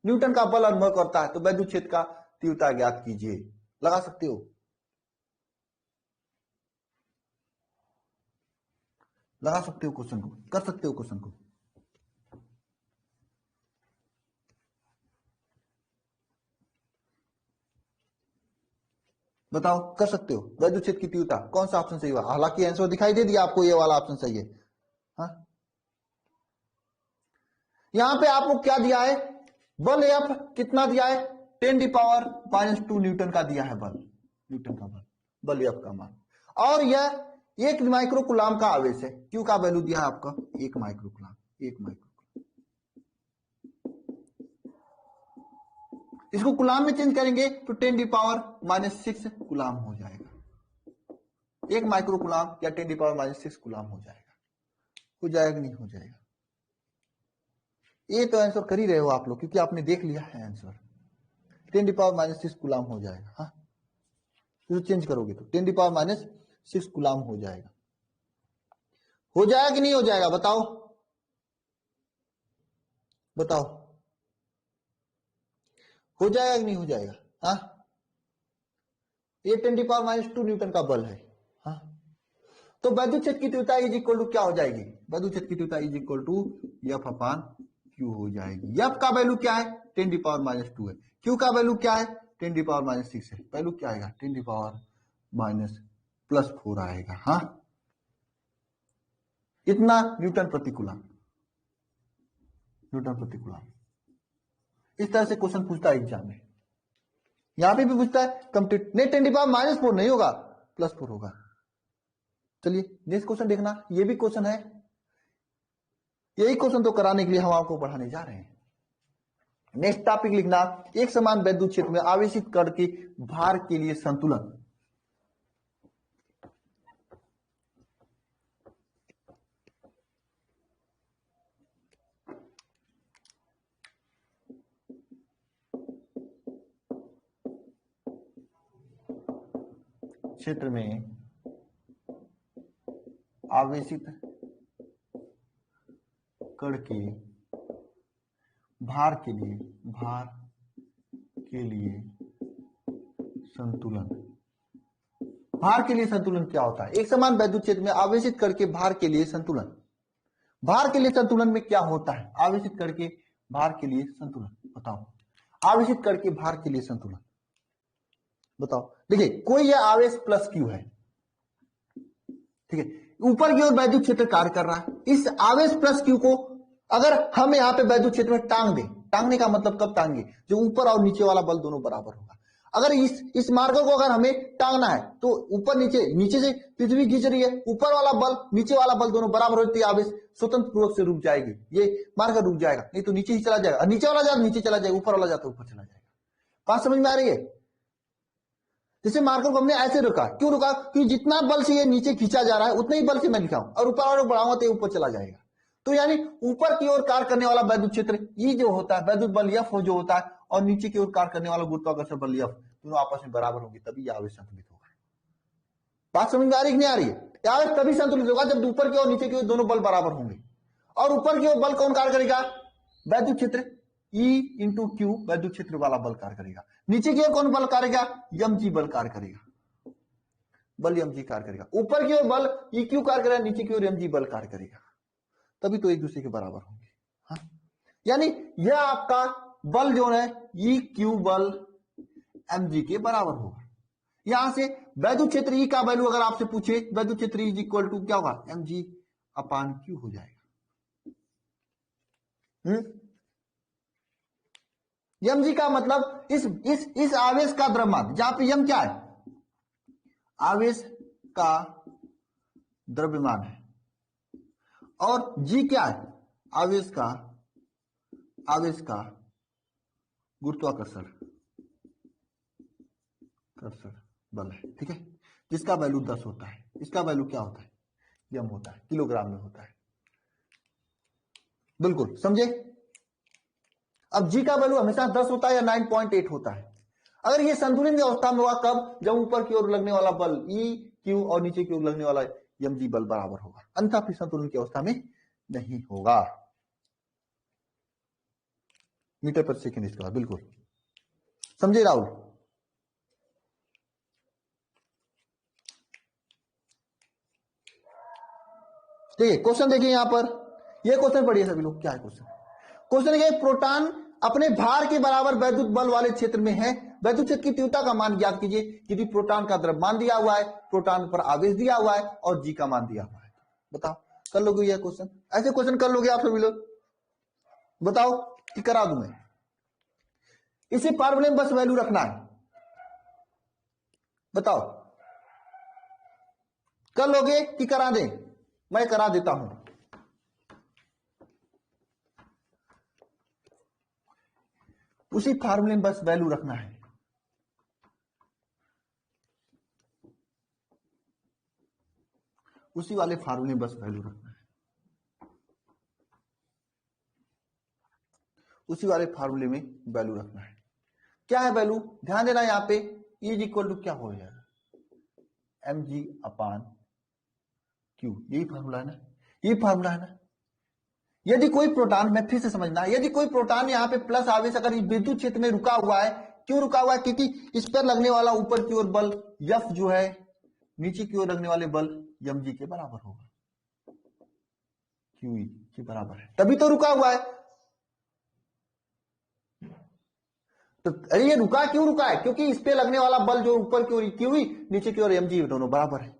न्यूटन का बल अनुभव करता है, तो वैद्युत क्षेत्र का तीव्रता ज्ञात कीजिए। लगा सकते हो, लगा सकते हो क्वेश्चन को, कर सकते हो क्वेश्चन को। बताओ, कर सकते हो। वैद्युत क्षेत्र की तीव्रता, कौन सा ऑप्शन सही हुआ? हालांकि आंसर दिखाई दे दिया आपको, ये वाला ऑप्शन सही है। हाँ, यहां पे आपको क्या दिया है? बल एफ कितना दिया है? 10⁻² न्यूटन का दिया है बल, न्यूटन का बल एफ का मान। और यह 1 माइक्रो कूलाम का आवेश है। क्यू का वैल्यू दिया है आपका 1 माइक्रो कूलाम, 1 माइक्रो। इसको कूलाम में चेंज करेंगे तो 10⁻⁻6 कूलाम हो जाएगा। 1 माइक्रो कूलाम या 10⁻⁻6 कूलाम हो जाएगा। हो जाएगा नहीं हो जाएगा? ये तो आंसर कर ही रहे हो आप लोग, क्योंकि आपने देख लिया है आंसर। 10⁻⁻6 कूलाम हो जाएगा। हाँ, तो चेंज करोगे तो 10⁻⁻6 कूलाम हो जाएगा। हो जाएगा कि नहीं हो जाएगा? बताओ बताओ, हो जाएगा कि नहीं हो जाएगा? हाँ, ये 10⁻² न्यूटन का बल है। हाँ, तो वैद्युत क्षेत्र की तीव्रता इज इक्वल टू क्या हो जाएगी? वैद्युत क्षेत्र की तीव्रता is equal to f upon q हो जाएगी। एफ का वैल्यू क्या है? 10⁻² है। क्यू का वैल्यू क्या है? 10⁻6 है। वैल्यू क्या आएगा? 10⁻+4 आएगा। हाँ, इतना न्यूटन प्रति कूलम, न्यूटन प्रति कूलम। इस तरह से क्वेश्चन पूछता है एग्जाम में। यहां पे भी पूछता है कंप्लीट, नहीं 10⁻⁻4 नहीं होगा, +4 होगा। चलिए नेक्स्ट क्वेश्चन देखना, ये भी क्वेश्चन है। यही क्वेश्चन तो कराने के लिए हम आपको पढ़ाने जा रहे हैं। नेक्स्ट टॉपिक लिखना, एक समान वैद्युत क्षेत्र में आवेशित कण के भार के लिए संतुलन। क्षेत्र में आवेशित कण के भार के लिए संतुलन। भार के लिए संतुलन क्या होता है? एक समान वैद्युत क्षेत्र में आवेशित कण के भार के लिए संतुलन। भार के लिए संतुलन में क्या होता है? आवेशित कण के भार के लिए संतुलन बताओ। आवेशित कण के भार के लिए संतुलन बताओ। देखिए, कोई यह आवेश प्लस क्यू है, ठीक है, ऊपर की ओर वैद्युत क्षेत्र कार्य कर रहा है। इस आवेश प्लस क्यू को अगर हम यहाँ पे वैद्युत क्षेत्र में टांग दें, टांगने का मतलब कब टांगे? जो ऊपर और नीचे वाला बल दोनों बराबर होगा। अगर इस मार्ग को अगर हमें टांगना है तो ऊपर नीचे, नीचे से पृथ्वी खींच रही है, ऊपर वाला बल नीचे वाला बल दोनों बराबर होती है, आवेश स्वतंत्र पूर्वक से रुक जाएगी, ये मार्ग रुक जाएगा, नहीं तो नीचे ही चला जाएगा। नीचे वाला जाता नीचे चला जाएगा, ऊपर वाला जाता ऊपर चला जाएगा। बात समझ में आ रही है? जैसे मार्कर को हमने ऐसे रुका, क्यों रुका? क्योंकि जितना बल से ये नीचे खींचा जा रहा है उतने ही बल से मैं लिखा हूं, और ऊपर वाले बढ़ाऊंगा तो ऊपर चला जाएगा। तो यानी ऊपर की ओर कार्य करने वाला वैद्युत क्षेत्र ई जो होता है, वैद्युत बल एफ जो होता है, और नीचे की ओर कार्य करने वाला गुरुत्वाकर्षण बल एफ, दोनों आपस में बराबर होंगे, तभी यह आवेश संतुलित होगा। बात समझ में आ रही कि नहीं आ रही है? आवेश तभी संतुलित होगा जब ऊपर की ओर नीचे की ओर दोनों बल बराबर होंगे। और ऊपर की ओर बल कौन कार्य करेगा? वैद्युत क्षेत्र E इंटू क्यू, वैद्युत क्षेत्र वाला बल कार्य करेगा। नीचे की ओर कौन बल करेगा? एम जी बल कार्य करेगा, बल एम जी कार्य करेगा। ऊपर की ओर बल ई क्यू कार्य करेगा, नीचे की ओर एम जी बल कार्य करेगा, तभी तो एक दूसरे के बराबर होंगे। हाँ? यानी यह आपका बल जो है ई क्यू बल एम जी के बराबर होगा। यहां से वैद्युत क्षेत्र ई का वैल्यू अगर आपसे पूछे, वैद्युत क्षेत्र इज इक्वल टू क्या होगा? एम जी अपान क्यू हो जाएगा। एम जी का मतलब इस आवेश का द्रव्यमान, जहां पे एम क्या है? आवेश का द्रव्यमान है, और जी क्या है? आवेश का गुरुत्वाकर्षण। कर्षण बल है, ठीक है, जिसका वैल्यू 10 होता है। इसका वैल्यू क्या होता है, यम होता है, किलोग्राम में होता है। बिल्कुल समझे। अब जी का वैल्यू हमेशा 10 होता है या 9.8 होता है। अगर ये संतुलन की अवस्था में हुआ कब, जब ऊपर की ओर लगने वाला बल ई क्यू और नीचे की ओर लगने वाला एम जी बल बराबर होगा, अन्यथा फिर संतुलन की अवस्था में नहीं होगा। मीटर पर सेकेंड इसके बाद, बिल्कुल समझे राहुल। ठीक है, क्वेश्चन देखिए यहां पर, ये क्वेश्चन पढ़िए सभी लोग। क्या है क्वेश्चन? क्वेश्चन ये, प्रोटॉन अपने भार के बराबर वैद्युत बल वाले क्षेत्र में है, वैद्युत क्षेत्र की तीव्रता का मान ज्ञात कीजिए। यदि प्रोटॉन का द्रव्यमान दिया हुआ है, प्रोटॉन पर आवेश दिया हुआ है और जी का मान दिया हुआ है। बताओ कर लोगे यह क्वेश्चन? ऐसे क्वेश्चन कर लोगे आप सभी लोग? बताओ कि करा दूं मैं? इसी फार्मूले में बस वैल्यू रखना है। बताओ कर लोगे कि करा दें? मैं करा देता हूं। उसी फार्मूले में बस वैल्यू रखना है। उसी वाले फार्मूले में बस वैल्यू रखना है। उसी वाले फार्मूले में वैल्यू रखना है। क्या है वैल्यू? ध्यान देना, यहां पे E इक्वल टू क्या हो जाएगा, एम जी अपान क्यू। यही फार्मूला है ना, यही फार्मूला है ना। यदि कोई प्रोटॉन, मैं फिर से समझना, यदि कोई प्रोटॉन यहाँ पे प्लस आवेश अगर विद्युत क्षेत्र में रुका हुआ है, क्यों रुका हुआ है? क्योंकि इस पर लगने वाला ऊपर की ओर बल F जो है, नीचे की ओर लगने वाले बल एम जी के बराबर होगा, क्यू के बराबर है, तभी तो रुका हुआ है। तो अरे ये रुका क्यों रुका है? क्योंकि इस पे लगने वाला बल जो ऊपर की ओर क्यू, नीचे की ओर एम जी, दोनों बराबर है।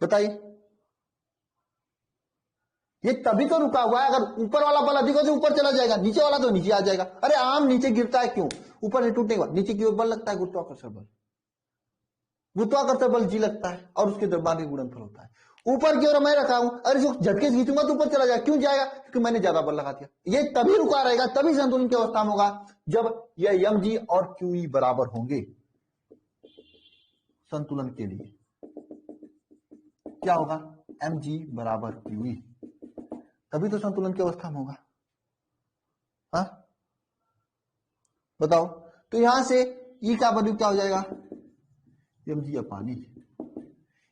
बताइए, ये तभी तो रुका हुआ है। अगर ऊपर वाला बल अधिक हो तो ऊपर चला जाएगा, नीचे वाला तो नीचे आ जाएगा। अरे आम नीचे गिरता है क्यों? ऊपर से टूटने के बाद नीचे की ओर बल लगता है, गुरुत्वाकर्षण बल। गुरुत्वाकर्षण बल जी लगता है और उसके द्रव्यमान का गुणनफल होता है। ऊपर की ओर मैं रखा हूं, अरे जो झटके से खींचूंगा तो ऊपर चला जाएगा। क्यों जाएगा? क्योंकि मैंने ज्यादा बल लगा दिया। ये तभी रुका रहेगा, तभी संतुलन की अवस्था में होगा जब यह एम जी और क्यू बराबर होंगे। संतुलन के लिए क्या होगा? एम जी बराबर क्यू, तभी तो संतुलन की अवस्था में होगा। हाँ बताओ, तो यहां से ई का वैल्यू क्या हो जाएगा? M G अपानी।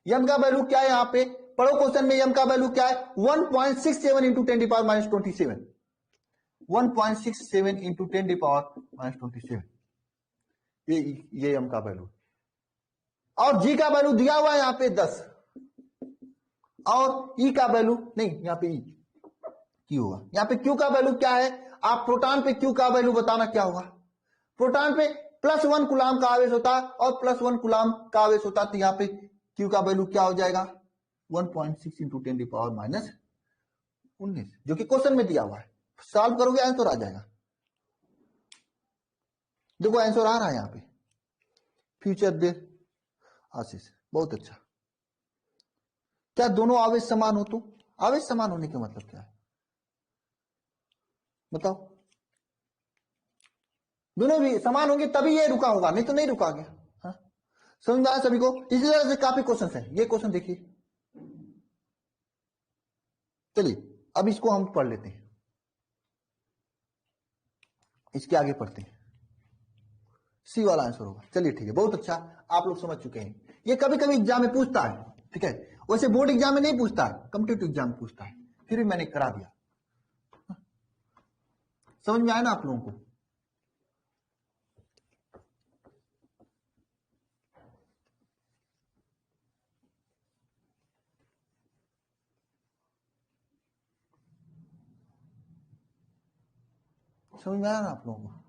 यम का वैल्यू क्या है? यहां पे पढ़ो क्वेश्चन में, यम का वैल्यू क्या है? 1.67 into 10 power minus 27। 1.67 into 10 power minus 27, ये यम का वैल्यू। और जी का वैल्यू दिया हुआ है यहां पे 10, और ई का वैल्यू नहीं, यहां पे ई क्यू होगा। यहां पे क्यू का वैल्यू क्या है? आप प्रोटॉन पे क्यू का वैल्यू बताना क्या होगा। प्रोटॉन पे +1 कूलाम का आवेश होता है और +1 कूलाम का आवेश होता है, तो यहां पे क्यू का वैल्यू क्या हो जाएगा? 1.6 इंटू 10 पावर माइनस 19, जो कि क्वेश्चन में दिया हुआ है। सॉल्व करोगे आंसर आ जाएगा। देखो आंसर आ रहा है यहां पे, फ्यूचर दे आशीष, बहुत अच्छा। क्या दोनों आवेश समान हो? तो आवेश समान होने का मतलब क्या है बताओ? दोनों भी समान होंगे तभी ये रुका होगा, नहीं तो नहीं रुका गया। हाँ? समझ में आया सभी को? इसी तरह से काफी क्वेश्चन है। ये क्वेश्चन देखिए, चलिए अब इसको हम पढ़ लेते हैं, इसके आगे पढ़ते हैं। सी वाला आंसर होगा। चलिए ठीक है, बहुत अच्छा, आप लोग समझ चुके हैं। ये कभी कभी एग्जाम में पूछता है, ठीक है, वैसे बोर्ड एग्जाम में नहीं पूछता है, कॉम्पिटिटिव एग्जाम में पूछता है, फिर भी मैंने करा दिया। समझ में आया ना आप लोगों को? समझ में आया ना आप लोगों को?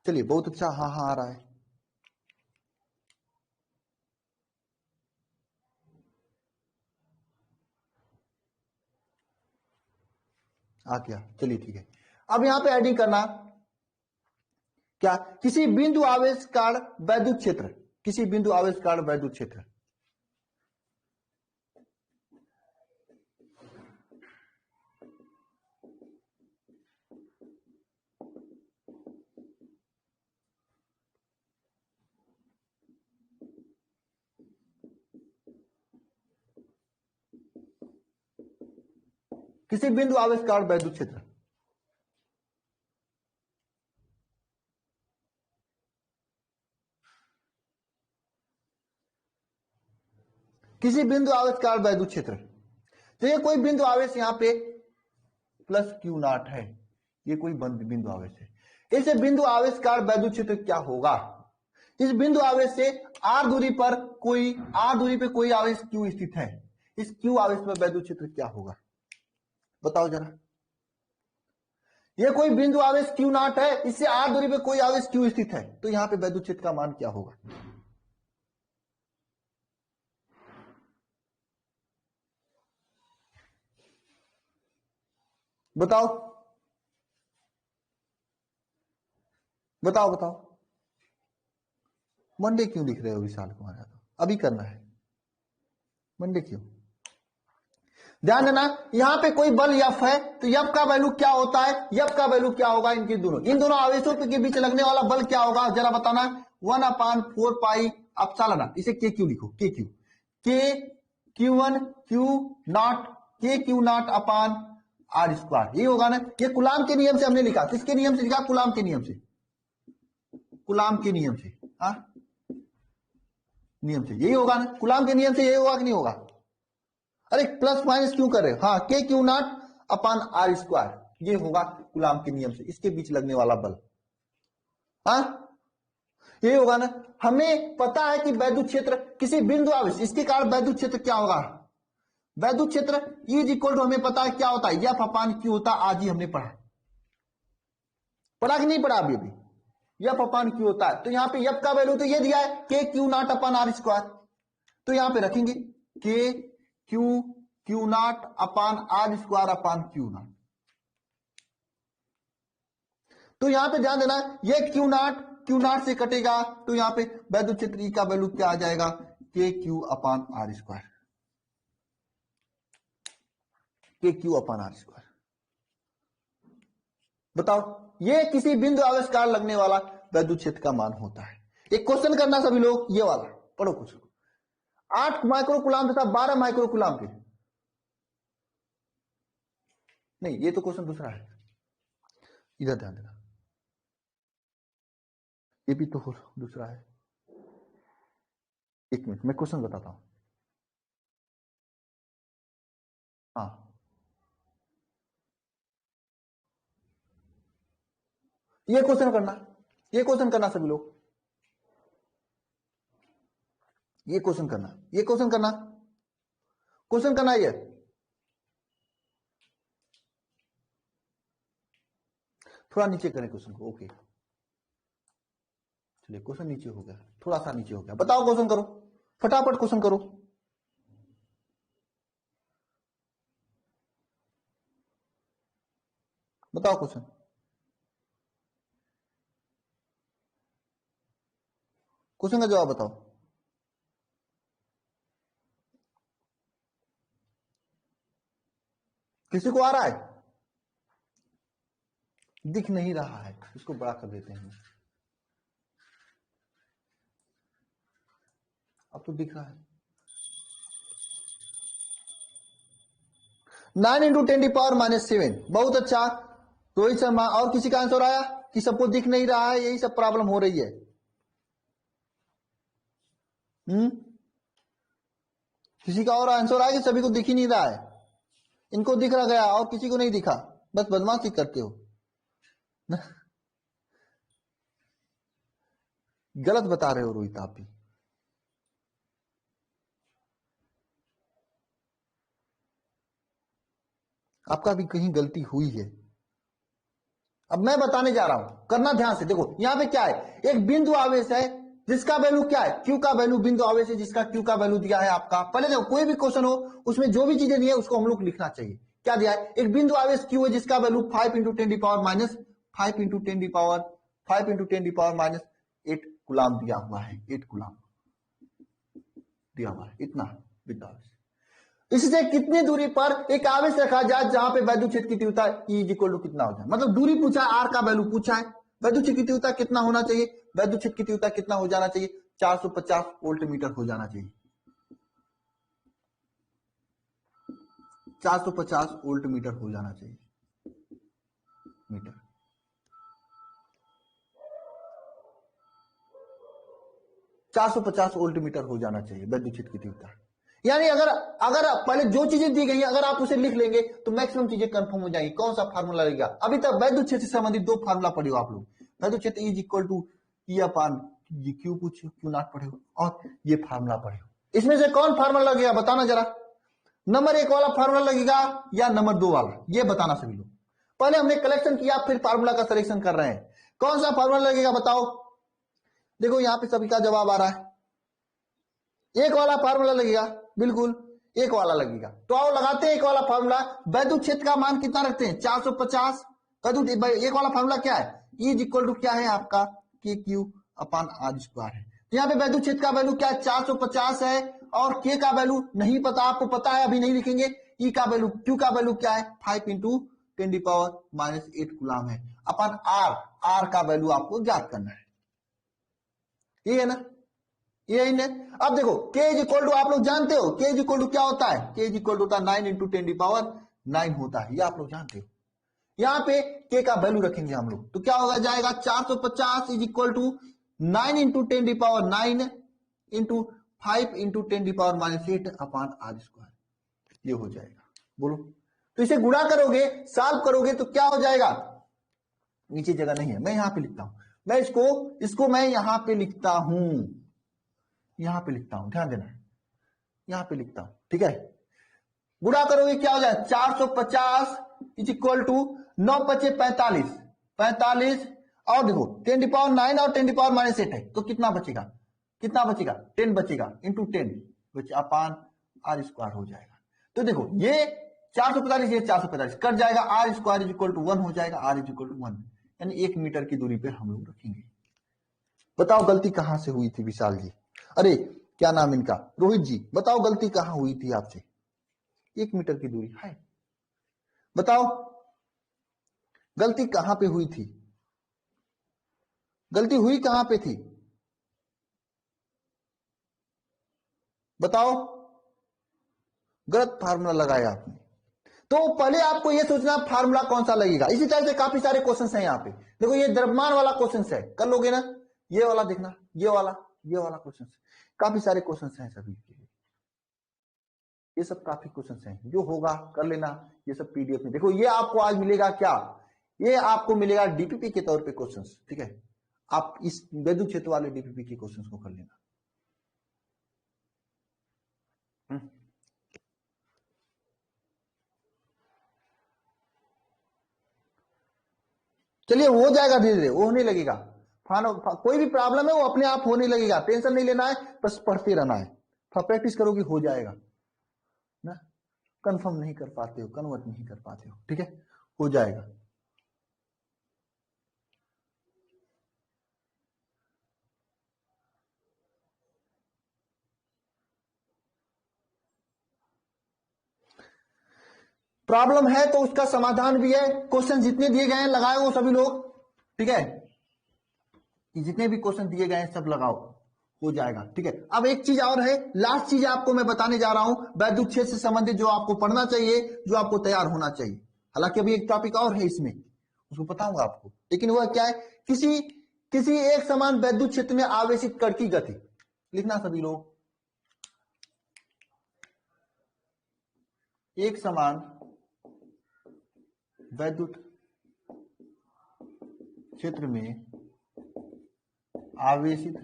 चलिए बहुत अच्छा, हाँ हाँ आ रहा है। आ गया, चलिए ठीक है। अब यहां पे एडिंग करना, क्या? किसी बिंदु आवेश कारण वैद्युत क्षेत्र, किसी बिंदु आवेश कारण वैद्युत क्षेत्र, किसी बिंदु आवेश का वैद्युत क्षेत्र, किसी बिंदु आवेश का वैद्युत क्षेत्र। तो ये कोई बिंदु आवेश यहां पे प्लस क्यू नॉट है, ये कोई बिंदु आवेश है। इस बिंदु आवेश का वैद्युत क्षेत्र क्या होगा? इस बिंदु आवेश से r दूरी पे कोई आवेश q स्थित है, इस q आवेश में वैद्युत क्षेत्र क्या होगा बताओ जरा। ये कोई बिंदु आवेश q नॉट है, इससे r दूरी पे कोई आवेश q स्थित है, तो यहां पे वैद्युत क्षेत्र का मान क्या होगा बताओ बताओ बताओ। मंडे क्यों लिख रहे हो विशाल कुमार यादव? अभी करना है मंडे क्यों? ध्यान देना, यहां पे कोई बल F है, तो F का वैल्यू क्या होता है? F का वैल्यू क्या होगा? इन दोनों आवेशों के बीच लगने वाला बल क्या होगा जरा बताना। 1/4 पाई एप्सिलॉन, इसे के क्यू लिखो, के Q, k Q1 Q naught, k q naught upon r square, ये होगा ना। ये कूलाम के नियम से हमने लिखा, किसके नियम से लिखा? कूलाम के नियम से, कूलाम के नियम से, हाँ नियम से यही होगा ना, कूलाम के नियम से यही होगा कि नहीं होगा? अरे प्लस माइनस क्यों कर रहे हो? हाँ, k q naught upon r square, ये होगा कूलाम के नियम से, इसके बीच लगने वाला बल, हाँ ये होगा ना। हमें पता है कि वैद्युत क्षेत्र किसी बिंदु आवेश, इसके कारण वैद्युत क्षेत्र क्या होगा? वैद्युत क्षेत्र इज इक्वल टू, हमें पता है क्या होता है, एफ अपान क्यू होता है, आज ही हमने पढ़ा, पढ़ा कि नहीं पढ़ा अभी? एफ अपान क्यू होता है। तो यहां पे एफ का वैल्यू तो ये दिया है, k q naught upon r square, तो यहां पे रखेंगे k q naught upon r square upon q naught. तो यहां पे ध्यान देना, ये क्यू नॉट से कटेगा, तो यहां पे वैद्युत क्षेत्र ई का वैल्यू क्या आ जाएगा? के क्यू अपान आर स्क्वायर, के क्यू अपान आर स्क्वायर। बताओ, ये किसी बिंदु आवेश कारण लगने वाला वैद्युत क्षेत्र का मान होता है। एक क्वेश्चन करना सभी लोग, ये वाला पढ़ो कुछ, 8 माइक्रो कूलाम तथा 12 माइक्रो कूलाम के, नहीं ये तो क्वेश्चन दूसरा है, इधर ध्यान देना, ये भी तो दूसरा है। एक मिनट मैं क्वेश्चन बताता हूं, हाँ ये क्वेश्चन करना, ये क्वेश्चन करना सभी लोग, ये क्वेश्चन करना, ये क्वेश्चन करना, क्वेश्चन करना ये। थोड़ा नीचे करें क्वेश्चन को, ओके चलिए क्वेश्चन नीचे हो गया, थोड़ा सा नीचे हो गया। बताओ क्वेश्चन करो, फटाफट क्वेश्चन करो। बताओ क्वेश्चन, क्वेश्चन का जवाब बताओ। किसी को आ रहा है? दिख नहीं रहा है, इसको बड़ा कर देते हैं, अब तो दिख रहा है। 9 इंटू 10⁻⁻7, बहुत अच्छा रोहित शर्मा। और किसी का आंसर आया कि सबको दिख नहीं रहा है, यही सब प्रॉब्लम हो रही है? किसी का और आंसर आया कि सभी को दिख ही नहीं रहा है? इनको दिख रहा गया और किसी को नहीं दिखा, बस बदमाशी करते हो गलत बता रहे हो रोहित आप भी। आपका भी कहीं गलती हुई है। अब मैं बताने जा रहा हूं, करना ध्यान से। देखो यहां पे क्या है, एक बिंदु आवेश है जिसका वैल्यू क्या है? क्यू का वैल्यू, बिंदु आवेश है जिसका क्यू का वैल्यू दिया है आपका। पहले देखो कोई भी क्वेश्चन हो उसमें जो भी चीजें दी है उसको हम लोग लिखना चाहिए। क्या दिया है? एक बिंदु आवेश क्यू है जिसका वैल्यू 5 इंटू 10⁻8 कूलाम दिया हुआ है, 8 कूलाम दिया हुआ है, इतना बिंदु आवेश। इससे कितनी दूरी पर एक आवेश रखा जाए जहां पे वैद्युत क्षेत्र की तीव्रता E इक्वल टू कितना हो जाए? मतलब दूरी पूछा है, आर का वैल्यू पूछा है, वैद्युत क्षेत्र की तीव्रता कितना होना चाहिए? वैद्युत क्षेत्र की तीव्रता कितना हो जाना चाहिए? 450 वोल्ट मीटर हो जाना चाहिए। 450 वोल्ट मीटर हो जाना चाहिए। मीटर 450 वोल्ट मीटर हो जाना चाहिए विद्युत क्षेत्र की तीव्रता। यानी अगर अगर पहले जो चीजें दी गई हैं अगर आप उसे लिख लेंगे तो मैक्सिमम चीजें कंफर्म हो जाएंगी। कौन सा फार्मूला लगेगा? अभी तक वैद्युत क्षेत्र से संबंधित दो फार्मूला पढ़े हो आप लोग। वैद्युत क्षेत्र is equal to e upon q पूछे क्यू नॉट पढ़े हो और ये फार्मूला पढ़े हो। इसमें से कौन फार्मूला लगेगा बताना जरा। नंबर 1 वाला फार्मूला लगेगा या नंबर 2 वाला, ये बताना सभी लोग। पहले हमने कलेक्शन किया फिर फार्मूला का सिलेक्शन कर रहे हैं। कौन सा फार्मूला लगेगा बताओ। देखो यहां पे सभी का जवाब आ रहा है। 1 वाला फार्मूला लगेगा, बिल्कुल 1 वाला लगेगा। तो आओ लगाते हैं 1 वाला फार्मूला। वैद्युत क्षेत्र का मान कितना रखते हैं? 450। वैद्युत 1 वाला फार्मूला क्या है? E इज इक्वल टू क्या है आपका? के क्यू अपान आर स्क्वायर है। तो यहाँ पे वैद्युत क्षेत्र का वैल्यू क्या है? 450 है और के का वैल्यू नहीं पता, आपको पता है अभी नहीं लिखेंगे। ई का वैल्यू, क्यू का वैल्यू क्या है? 5 इंटू 10⁻⁻8 कूलम है अपन आर का वैल्यू आपको ज्ञात करना है। ये है ना, ये ना। अब देखो के इज इक्वल टू आप लोग जानते हो के इज इक्वल टू क्या होता है? के इज इक्वल टू होता है 9 इंटू 10⁻9 होता है, ये आप लोग जानते हो। यहां पे के का वैल्यू रखेंगे हम लोग तो क्या होगा जाएगा 450 is equal to 9 into 10⁻9 into 5 into 10⁻8 upon r square, ये हो जाएगा। बोलो तो इसे गुणा करोगे सॉल्व करोगे तो क्या हो जाएगा? नीचे जगह नहीं है, मैं यहां पे लिखता हूं। मैं इसको मैं यहां पे लिखता हूं, यहां पे लिखता हूं, ध्यान देना, यहां पे लिखता हूं, ठीक है। गुणा करोगे क्या हो जाएगा? 450 इज इक्वल टू 9 × 45 45 और देखो 10⁻9 और 10⁻8 है तो कितना बचेगा? कितना बचेगा? 10 बचेगा इंटू 10 अपान आर स्क्वायर हो जाएगा। तो देखो ये 445 ये 445 कट जाएगा, r square is equal to 1 हो जाएगा, आर इज इक्वल टू 1 यानी 1 मीटर की दूरी पे हम लोग रखेंगे। बताओ गलती कहां से हुई थी विशाल जी? अरे क्या नाम इनका? रोहित जी, बताओ गलती कहां हुई थी आपसे? 1 मीटर की दूरी है, बताओ गलती कहां पे हुई थी? गलती हुई कहां पे थी बताओ? गलत फार्मूला लगाया आपने। तो पहले आपको यह सोचना फार्मूला कौन सा लगेगा। इसी तरह से काफी सारे क्वेश्चंस हैं यहाँ पे। देखो ये द्रव्यमान वाला क्वेश्चन है, कर लोगे ना? ये वाला देखना, ये वाला क्वेश्चन, काफी सारे क्वेश्चन हैं सभी के लिए। ये सब काफी क्वेश्चन हैं, जो होगा कर लेना। ये सब पीडीएफ में देखो, ये आपको आज मिलेगा क्या? ये आपको मिलेगा डीपीपी के तौर पे क्वेश्चंस, ठीक है। आप इस वैद्युत क्षेत्र वाले डीपीपी के क्वेश्चंस को कर लेना। चलिए हो जाएगा धीरे धीरे, वो होने लगेगा। कोई भी प्रॉब्लम है वो अपने आप होने लगेगा, टेंशन नहीं लेना है, बस पढ़ते रहना है। प्रैक्टिस करोगे हो जाएगा ना। कंफर्म नहीं कर पाते हो, कन्वर्ट नहीं कर पाते हो, ठीक है, हो जाएगा। प्रॉब्लम है तो उसका समाधान भी है। क्वेश्चन जितने दिए गए हैं लगाए वो सभी लोग, ठीक है। जितने भी क्वेश्चन दिए गए हैं सब लगाओ, हो जाएगा, ठीक है। अब एक चीज और है, लास्ट चीज आपको मैं बताने जा रहा हूं वैद्युत क्षेत्र से संबंधित, जो आपको पढ़ना चाहिए, जो आपको तैयार होना चाहिए। हालांकि अभी एक टॉपिक और है इसमें, उसको बताऊंगा आपको, लेकिन वह क्या है? किसी एक समान वैद्युत क्षेत्र में आवेशित कण की गति। लिखना सभी लोग, एक समान वैद्युत क्षेत्र में आवेशित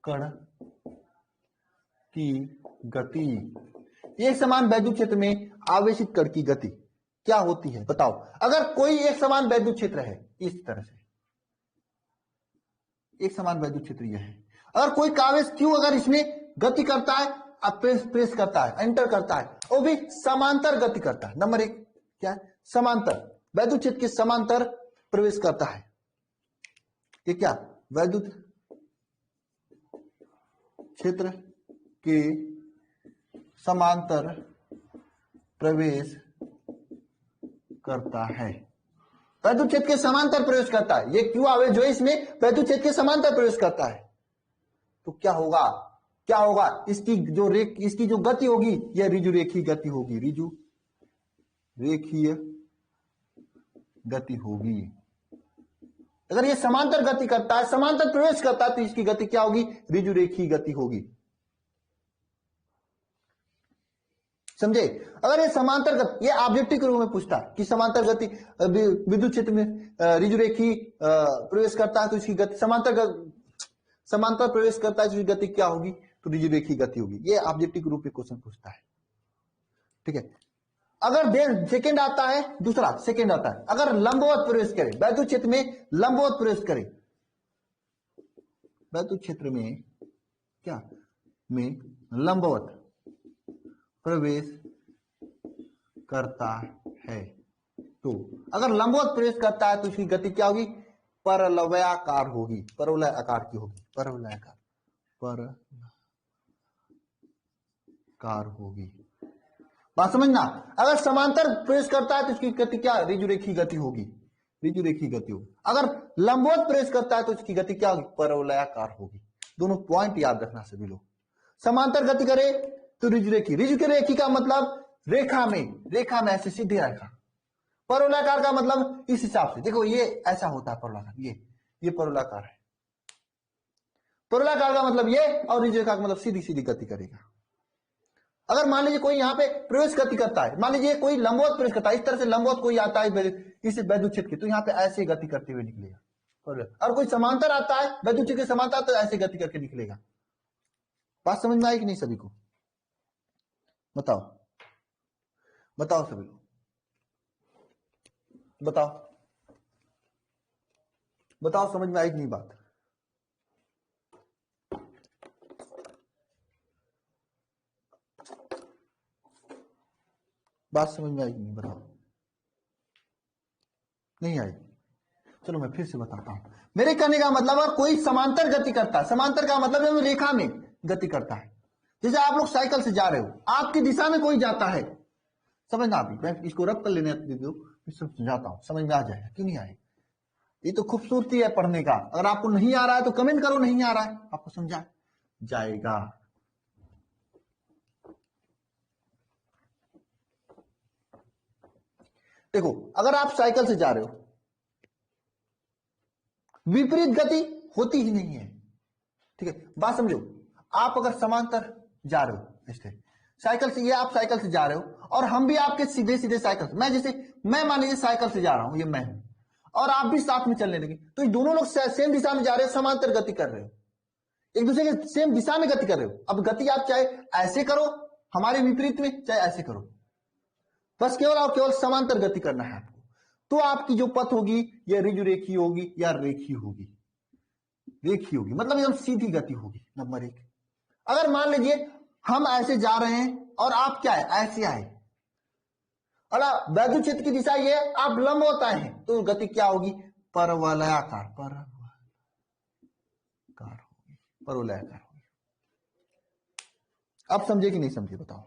कण की गति। एक समान वैद्युत क्षेत्र में आवेशित कण की गति क्या होती है बताओ? अगर कोई एक समान वैद्युत क्षेत्र है, इस तरह से एक समान वैद्युत क्षेत्र यह है, अगर कोई आवेश क्यों अगर इसमें गति करता है, अब प्रेस करता है, एंटर करता है, वो भी समांतर गति करता है। नंबर 1 क्या है? समांतर, वैद्युत क्षेत्र के समांतर प्रवेश करता है। ये क्या? वैद्युत क्षेत्र के समांतर प्रवेश करता है। वैद्युत क्षेत्र के समांतर प्रवेश करता है। ये क्यों आवेश जो है इसमें वैद्युत क्षेत्र के समांतर प्रवेश करता है, तो क्या होगा? क्या होगा, इसकी जो गति होगी यह रिजु रेखीय गति होगी, रिजु रेखीय गति होगी। अगर ये समांतर गति करता है, समांतर प्रवेश करता है, तो इसकी गति क्या होगी, रिजु रेखीय गति होगी। समझे? अगर ये समांतर गति, ये ऑब्जेक्टिव के रूप में पूछता है कि समांतर गति विद्युत क्षेत्र में रिजु रेखीय प्रवेश करता है तो इसकी गति समांतर प्रवेश करता है तो इसकी गति क्या होगी, तो रिजु रेखीय गति होगी। ये ऑब्जेक्टिव के रूप में क्वेश्चन पूछता है। ठीक है। अगर सेकेंड आता है, दूसरा सेकेंड आता है, अगर लंबवत प्रवेश करे, वैद्युत क्षेत्र में लंबवत प्रवेश करे, वैद्युत क्षेत्र में क्या में लंबवत प्रवेश करता है, तो अगर लंबवत प्रवेश करता है तो इसकी गति क्या होगी, परवलयाकार होगी, परवलय आकार की होगी, परवलयाकार होगी। बात समझना। अगर समांतर प्रवेश करता है तो इसकी गति क्या, रिजु रेखीय गति होगी, रिजु रेखीय गति होगी। अगर लंबवत प्रवेश करता है तो इसकी गति क्या होगी, परवलयाकार होगी। दोनों पॉइंट याद रखना सभी लोग। समांतर गति करे तो रिजु रेखीय का मतलब रेखा में ऐसे सीधी रेखा। परवलयाकार का मतलब इस हिसाब से, देखो ये ऐसा होता है परवलयाकार, ये परवलयाकार है। परवलयाकार का मतलब ये, और रिजु रेखा का मतलब सीधी सीधी गति करेगा। अगर मान लीजिए कोई यहाँ पे प्रवेश गति करता है, मान लीजिए कोई लंबवत प्रवेश करता है, इस तरह से लंबवत कोई आता है इस वैद्युत क्षेत्र की, तो यहाँ पे ऐसे गति करते हुए निकलेगा। और कोई समांतर आता है वैद्युत क्षेत्र के समांतर, तो ऐसे गति करके निकलेगा। बात समझ में आई कि नहीं सभी को? बताओ सभी लोग, बताओ समझ में आई कि नहीं बात? बात समझ में आई कि नहीं, बताओ। नहीं आई? चलो मैं फिर से बताता हूं। मेरे कहने का मतलब है कोई समांतर गति करता है, समांतर का मतलब रेखा में गति करता है। जैसे आप लोग साइकिल से जा रहे हो, आपकी दिशा में कोई जाता है, समझना आप, मैं इसको रब कर लेने दो, समझाता हूं, समझ में आ जाएगा, क्यों नहीं आएगा? ये तो खूबसूरती है पढ़ने का। अगर आपको नहीं आ रहा है तो कमेंट करो, नहीं आ रहा है, आपको समझा जाएगा। देखो, अगर आप साइकिल से जा रहे हो, विपरीत गति होती ही नहीं है। ठीक है, बात समझो। आप अगर समांतर जा रहे हो, ऐसे साइकिल से, ये आप साइकिल से जा रहे हो और हम भी आपके सीधे सीधे साइकिल से, मैं मान लीजिए साइकिल से जा रहा हूं, ये मैं हूं, और आप भी साथ में चलने लगे, तो दोनों लोग सेम दिशा में जा रहे हो, समांतर गति कर रहे हो, एक दूसरे के सेम दिशा में गति कर रहे हो। अब गति आप चाहे ऐसे करो हमारे विपरीत में, चाहे ऐसे करो, बस केवल और केवल समांतर गति करना है आपको। तो आपकी जो पथ होगी यह रिजु रेखीय होगी या रेखीय होगी, मतलब एकदम सीधी गति होगी। नंबर एक, अगर मान लीजिए हम ऐसे जा रहे हैं और आप क्या है, ऐसे आए, और वैद्युत क्षेत्र की दिशा ये, आप लंबवत आए हैं, तो गति क्या होगी, परवलयाकार होगी। अब समझे कि नहीं समझे, बताओ।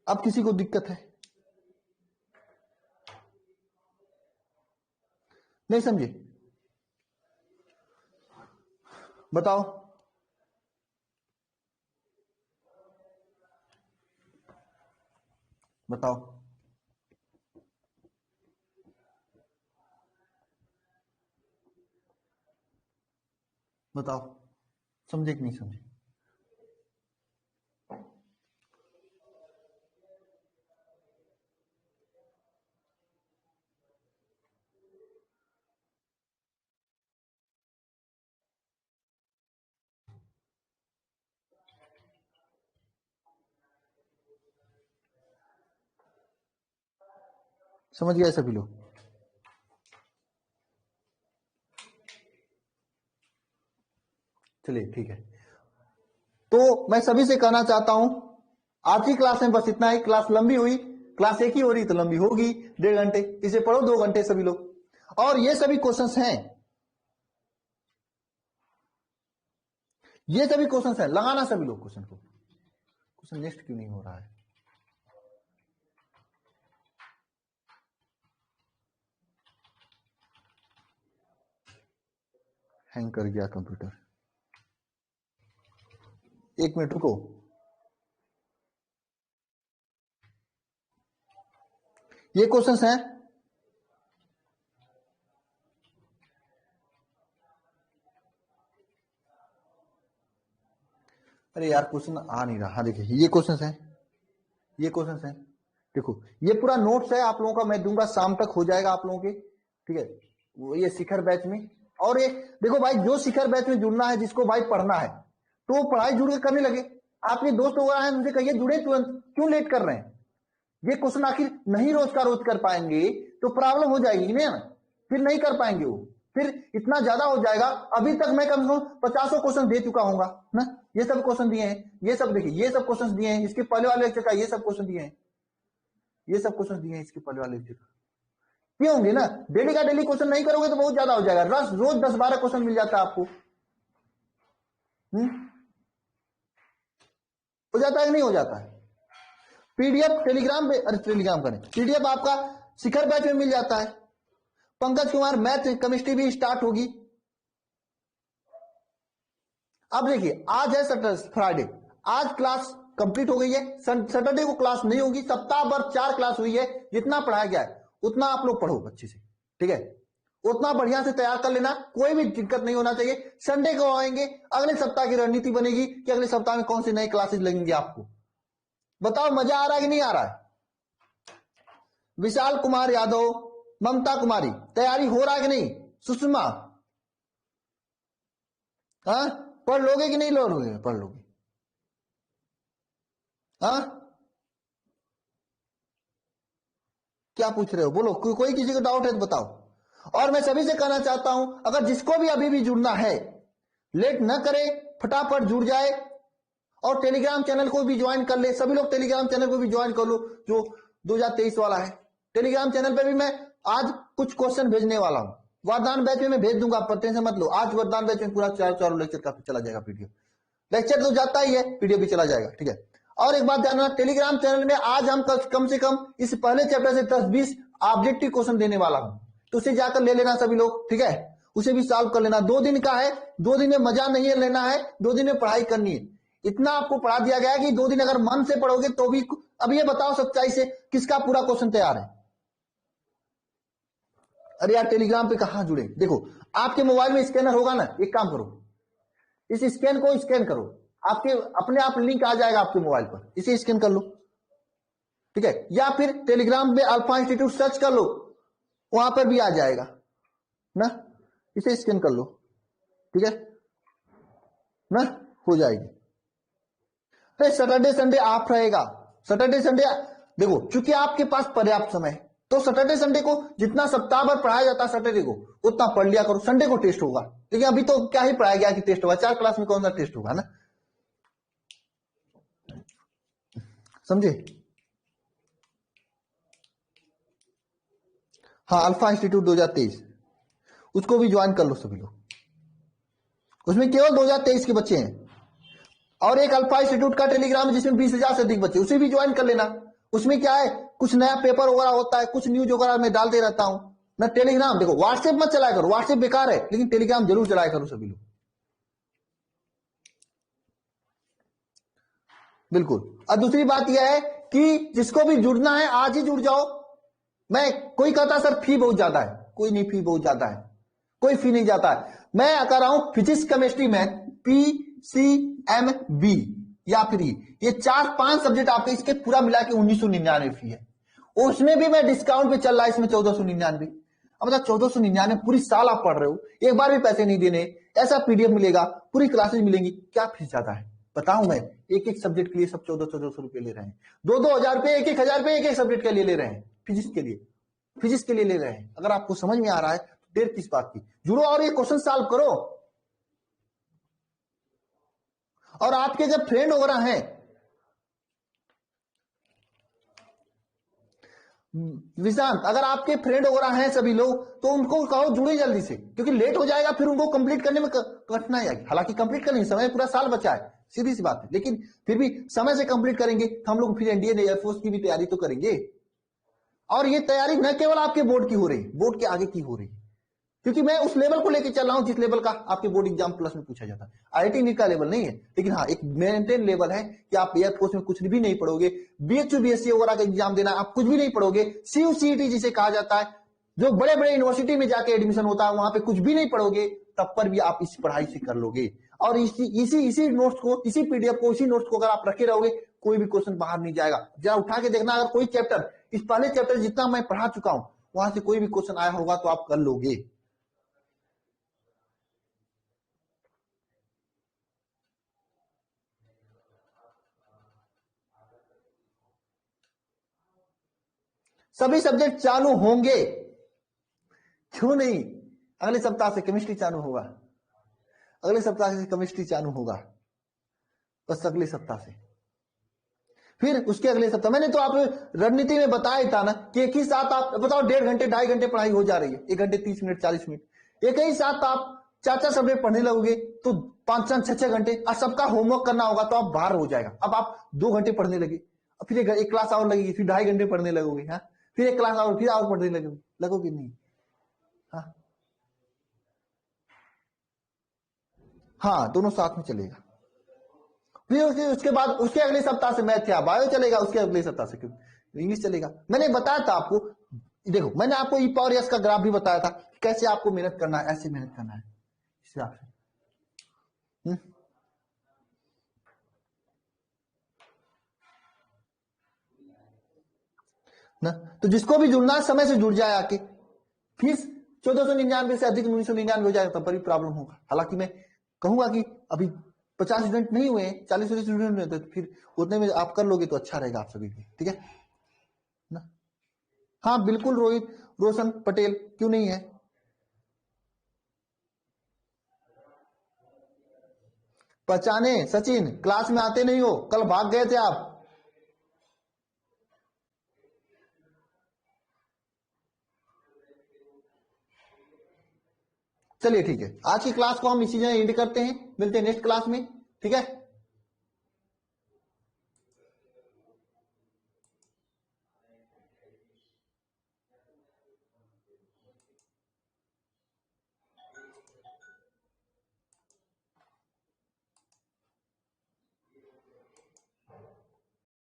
अब किसी को दिक्कत है? नहीं समझे? बताओ। समझे कि नहीं समझे? समझ गए सभी लोग? चलिए ठीक है। तो मैं सभी से कहना चाहता हूं, आज की क्लास में बस इतना ही। क्लास लंबी हुई, क्लास एक ही हो रही तो लंबी होगी 1.5 घंटे, इसे पढ़ो 2 घंटे सभी लोग। और ये सभी क्वेश्चंस हैं, ये सभी क्वेश्चंस हैं, लगाना सभी लोग क्वेश्चन को। क्वेश्चन नेक्स्ट क्यों नहीं हो रहा है? हैंग कर गया कंप्यूटर। एक मिनट रुको। ये क्वेश्चंस हैं, अरे यार क्वेश्चन आ नहीं रहा। हाँ देखिए ये क्वेश्चंस हैं, ये क्वेश्चंस हैं, देखो ये पूरा नोट्स है आप लोगों का, मैं दूंगा शाम तक हो जाएगा आप लोगों के, ठीक है। वो ये शिखर बैच में, और ये देखो भाई जो शिखर बैच में जुड़ना है, जिसको भाई पढ़ना है तो वो पढ़ाई जुड़ के करने लगे। आपके दोस्त वगैरह हैं उनसे कहिए जुड़े तुरंत, क्यों लेट कर रहे हैं। ये क्वेश्चन आखिर नहीं रोज का रोज कर पाएंगे तो प्रॉब्लम हो जाएगी ना, फिर नहीं कर पाएंगे वो, फिर इतना ज्यादा हो जाएगा। अभी तक मैं कम से कम 50 क्वेश्चन दे चुका हूँ ना, ये सब क्वेश्चन दिए हैं, ये सब देखिए ये सब क्वेश्चन दिए हैं, इसके पहले वाले लेक्चर का ये सब क्वेश्चन दिए हैं, ये सब क्वेश्चन दिए हैं इसके पहले वाले लेक्चर का। क्यों होंगे ना, डेली का डेली क्वेश्चन नहीं करोगे तो बहुत ज्यादा हो जाएगा। रोज 10-12 क्वेश्चन मिल जाता है आपको, हो जाता है कि नहीं हो जाता है। पीडीएफ टेलीग्राम पे, अरे टेलीग्राम करें, पीडीएफ आपका शिखर बैच में मिल जाता है। पंकज कुमार मैथ केमिस्ट्री भी स्टार्ट होगी। अब देखिए आज है फ्राइडे, आज क्लास कंप्लीट हो गई है, सैटरडे को क्लास नहीं होगी। सप्ताह भर 4 क्लास हुई है, जितना पढ़ाया गया है उतना आप लोग पढ़ो अच्छे से, ठीक है, उतना बढ़िया से तैयार कर लेना, कोई भी दिक्कत नहीं होना चाहिए। संडे को आएंगे, अगले सप्ताह की रणनीति बनेगी कि अगले सप्ताह में कौन सी नई क्लासेस लगेंगे आपको। बताओ मजा आ रहा है कि नहीं आ रहा है। विशाल कुमार यादव, ममता कुमारी, तैयारी हो रहा है कि नहीं। सुषमा, हाँ पढ़ लोगे कि नहीं लोगे, पढ़ लोगे, हाँ क्या पूछ रहे हो बोलो, कोई किसी को डाउट है तो बताओ। और मैं सभी से कहना चाहता हूं, अगर जिसको भी अभी भी जुड़ना है लेट न करे, फटाफट जुड़ जाए और टेलीग्राम चैनल को भी ज्वाइन कर ले। सभी लोग टेलीग्राम चैनल को भी ज्वाइन कर लो जो 2023 वाला है। टेलीग्राम चैनल पे भी मैं आज कुछ क्वेश्चन भेजने वाला हूं, वरदान बैच में मैं भेज दूंगा, आप टेंशन मत लो। आज वरदान बैच में पूरा चारों लेक्चर का चला जाएगा पीडीएफ, लेक्चर तो जाता ही है, पीडीएफ भी चला जाएगा, ठीक है। और एक बात ध्यान रखना, टेलीग्राम चैनल में आज हम कम से कम इस पहले चैप्टर से 10-20 ऑब्जेक्टिव क्वेश्चन देने वाला हूं, तो उसे जाकर ले लेना सभी लोग, ठीक है, उसे भी सॉल्व कर लेना। 2 दिन का है, 2 दिन में मजा नहीं है लेना है, 2 दिन में पढ़ाई करनी है। इतना आपको पढ़ा दिया गया है कि 2 दिन अगर मन से पढ़ोगे तो भी। अब ये बताओ सच्चाई से किसका पूरा क्वेश्चन तैयार है। अरे यार टेलीग्राम पे कहां जुड़े, देखो आपके मोबाइल में स्कैनर होगा ना, एक काम करो, इस स्कैन को स्कैन करो, आपके अपने आप लिंक आ जाएगा आपके मोबाइल पर, इसे स्कैन कर लो, ठीक है। या फिर टेलीग्राम में अल्फा इंस्टीट्यूट सर्च कर लो, वहां पर भी आ जाएगा ना, इसे स्कैन कर लो, ठीक है ना, हो जाएगी। तो सैटरडे संडे ऑफ रहेगा, सैटरडे संडे देखो चूंकि आपके पास पर्याप्त समय, तो सैटरडे संडे को जितना सप्ताह भर पढ़ाया जाता है सैटरडे को उतना पढ़ लिया करो। संडे को टेस्ट होगा, लेकिन अभी तो क्या ही पढ़ाया गया कि टेस्ट होगा, 4 क्लास में कौन सा टेस्ट होगा ना, समझे। हाँ अल्फा इंस्टीट्यूट 2023 उसको भी ज्वाइन कर लो सभी लोग, उसमें केवल 2023 के बच्चे हैं। और एक अल्फा इंस्टीट्यूट का टेलीग्राम है जिसमें 20,000 से अधिक बच्चे, उसे भी ज्वाइन कर लेना। उसमें क्या है, कुछ नया पेपर वगैरह होता है, कुछ न्यूज वगैरह मैं डालते रहता हूं ना। टेलीग्राम देखो, व्हाट्सएप मत चलाया करो, व्हाट्सएप बेकार है, लेकिन टेलीग्राम जरूर चलाया करो सभी लोग, बिल्कुल। और दूसरी बात यह है कि जिसको भी जुड़ना है आज ही जुड़ जाओ। मैं कोई कहता सर फी बहुत ज्यादा है, कोई नहीं फी बहुत ज्यादा है, कोई फी नहीं जाता है। मैं कह रहा हूं फिजिक्स केमिस्ट्री मैथ PCMB या फिर ये 4-5 सब्जेक्ट आपके इसके पूरा मिला के 1999 फी है, उसमें भी मैं डिस्काउंट पे चल रहा है, इसमें 1499। अब मतलब 1499 पूरी साल आप पढ़ रहे हो, एक बार भी पैसे नहीं देने, ऐसा पीडीएफ मिलेगा, पूरी क्लासेज मिलेंगी, क्या फीस ज्यादा है बताऊं। मैं एक सब्जेक्ट के लिए सब 1400 रुपए ले रहे हैं, 2-2 हजार रुपए, 1-1 हजार रुपए एक सब्जेक्ट के लिए ले रहे हैं, फिजिक्स के लिए, फिजिक्स के लिए ले रहे हैं। अगर आपको समझ में आ रहा है तो देर किस बात की, जुड़ो और ये क्वेश्चन सॉल्व करो। और आपके जब फ्रेंड वगैरह हैं, विशांत, अगर आपके फ्रेंड वगैरह हैं सभी लोग तो उनको कहो जुड़े जल्दी से, क्योंकि लेट हो जाएगा फिर उनको कंप्लीट करने में कठिनाई आएगी। हालांकि कंप्लीट करने समय पूरा साल बचा है, सीधी सी बात है, लेकिन फिर भी समय से कंप्लीट करेंगे तो हम लोग फिर इंडियन एयरफोर्स की भी तैयारी तो करेंगे। और ये तैयारी न केवल आपके बोर्ड की हो रही, बोर्ड के आगे की हो रही, क्योंकि मैं उस लेवल को लेके चल रहा हूं जिस लेवल का आपके बोर्ड एग्जाम प्लस में पूछा जाता है। आईआईटी नीट का लेवल नहीं है, लेकिन हाँ एक मेंटेन लेवल है कि आप एयरफोर्स में कुछ भी नहीं पढ़ोगे, बीएचयू बीएससी वगैरह का एग्जाम देना आप कुछ भी नहीं पढ़ोगे, सीयूसीईटी जिसे कहा जाता है, जो बड़े बड़े यूनिवर्सिटी में जाके एडमिशन होता है वहां पे कुछ भी नहीं पढ़ोगे, तब पर भी आप इस पढ़ाई से कर लोगे। और इसी नोट्स को, इसी पीडीएफ को, इसी नोट्स को अगर आप रखे रहोगे, कोई भी क्वेश्चन बाहर नहीं जाएगा। जरा उठा के देखना, अगर कोई चैप्टर, इस पहले चैप्टर जितना मैं पढ़ा चुका हूं वहां से कोई भी क्वेश्चन आया होगा तो आप कर लोगे। सभी सब्जेक्ट चालू होंगे, क्यों नहीं? अगले सप्ताह से केमिस्ट्री चालू होगा, अगले सप्ताह से केमिस्ट्री चालू होगा, बस अगले सप्ताह से। फिर उसके अगले सप्ताह, मैंने तो आप रणनीति में बताया था ना कि एक ही साथ आप बताओ 1.5 घंटे 2.5 घंटे पढ़ाई हो जा रही है, 1 घंटे 30 मिनट 40 मिनट, एक ही साथ आप 4-4 सब्जेक्ट पढ़ने लगोगे तो 5-5 6-6 घंटे, और सबका होमवर्क करना होगा तो आप बाहर हो जाएगा। अब आप 2 घंटे पढ़ने लगे, फिर एक क्लास और लगेगी, फिर 2.5 घंटे पढ़ने लगोगे, हाँ फिर एक क्लास और, फिर और पढ़ने लगोगे नहीं, हाँ हाँ दोनों साथ में चलेगा। फिर उसके बाद उसके अगले सप्ताह से मैथ या बायो चलेगा, उसके अगले सप्ताह से इंग्लिश चलेगा। मैंने बताया था आपको, देखो मैंने आपको ई पावर एस का ग्राफ भी बताया था, कैसे आपको मेहनत करना है, ऐसे मेहनत करना है इस हिसाब से। ना तो जिसको भी जुड़ना है समय से जुड़ जाए आके, फीस 1499 से अधिक 1999 हो जाएगा, तब पर भी प्रॉब्लम होगा। हालांकि मैं कहूंगा कि अभी 50 स्टूडेंट नहीं हुए, 40 स्टूडेंट हुए, तो फिर उतने में आप कर लोगे तो अच्छा रहेगा आप सभी के, ठीक है ना? हाँ बिल्कुल, रोहित रोशन पटेल क्यों नहीं है? पहचाने सचिन, क्लास में आते नहीं हो, कल भाग गए थे आप। चलिए ठीक है, आज की क्लास को हम इसी जगह एंड करते हैं, मिलते हैं नेक्स्ट क्लास में, ठीक है।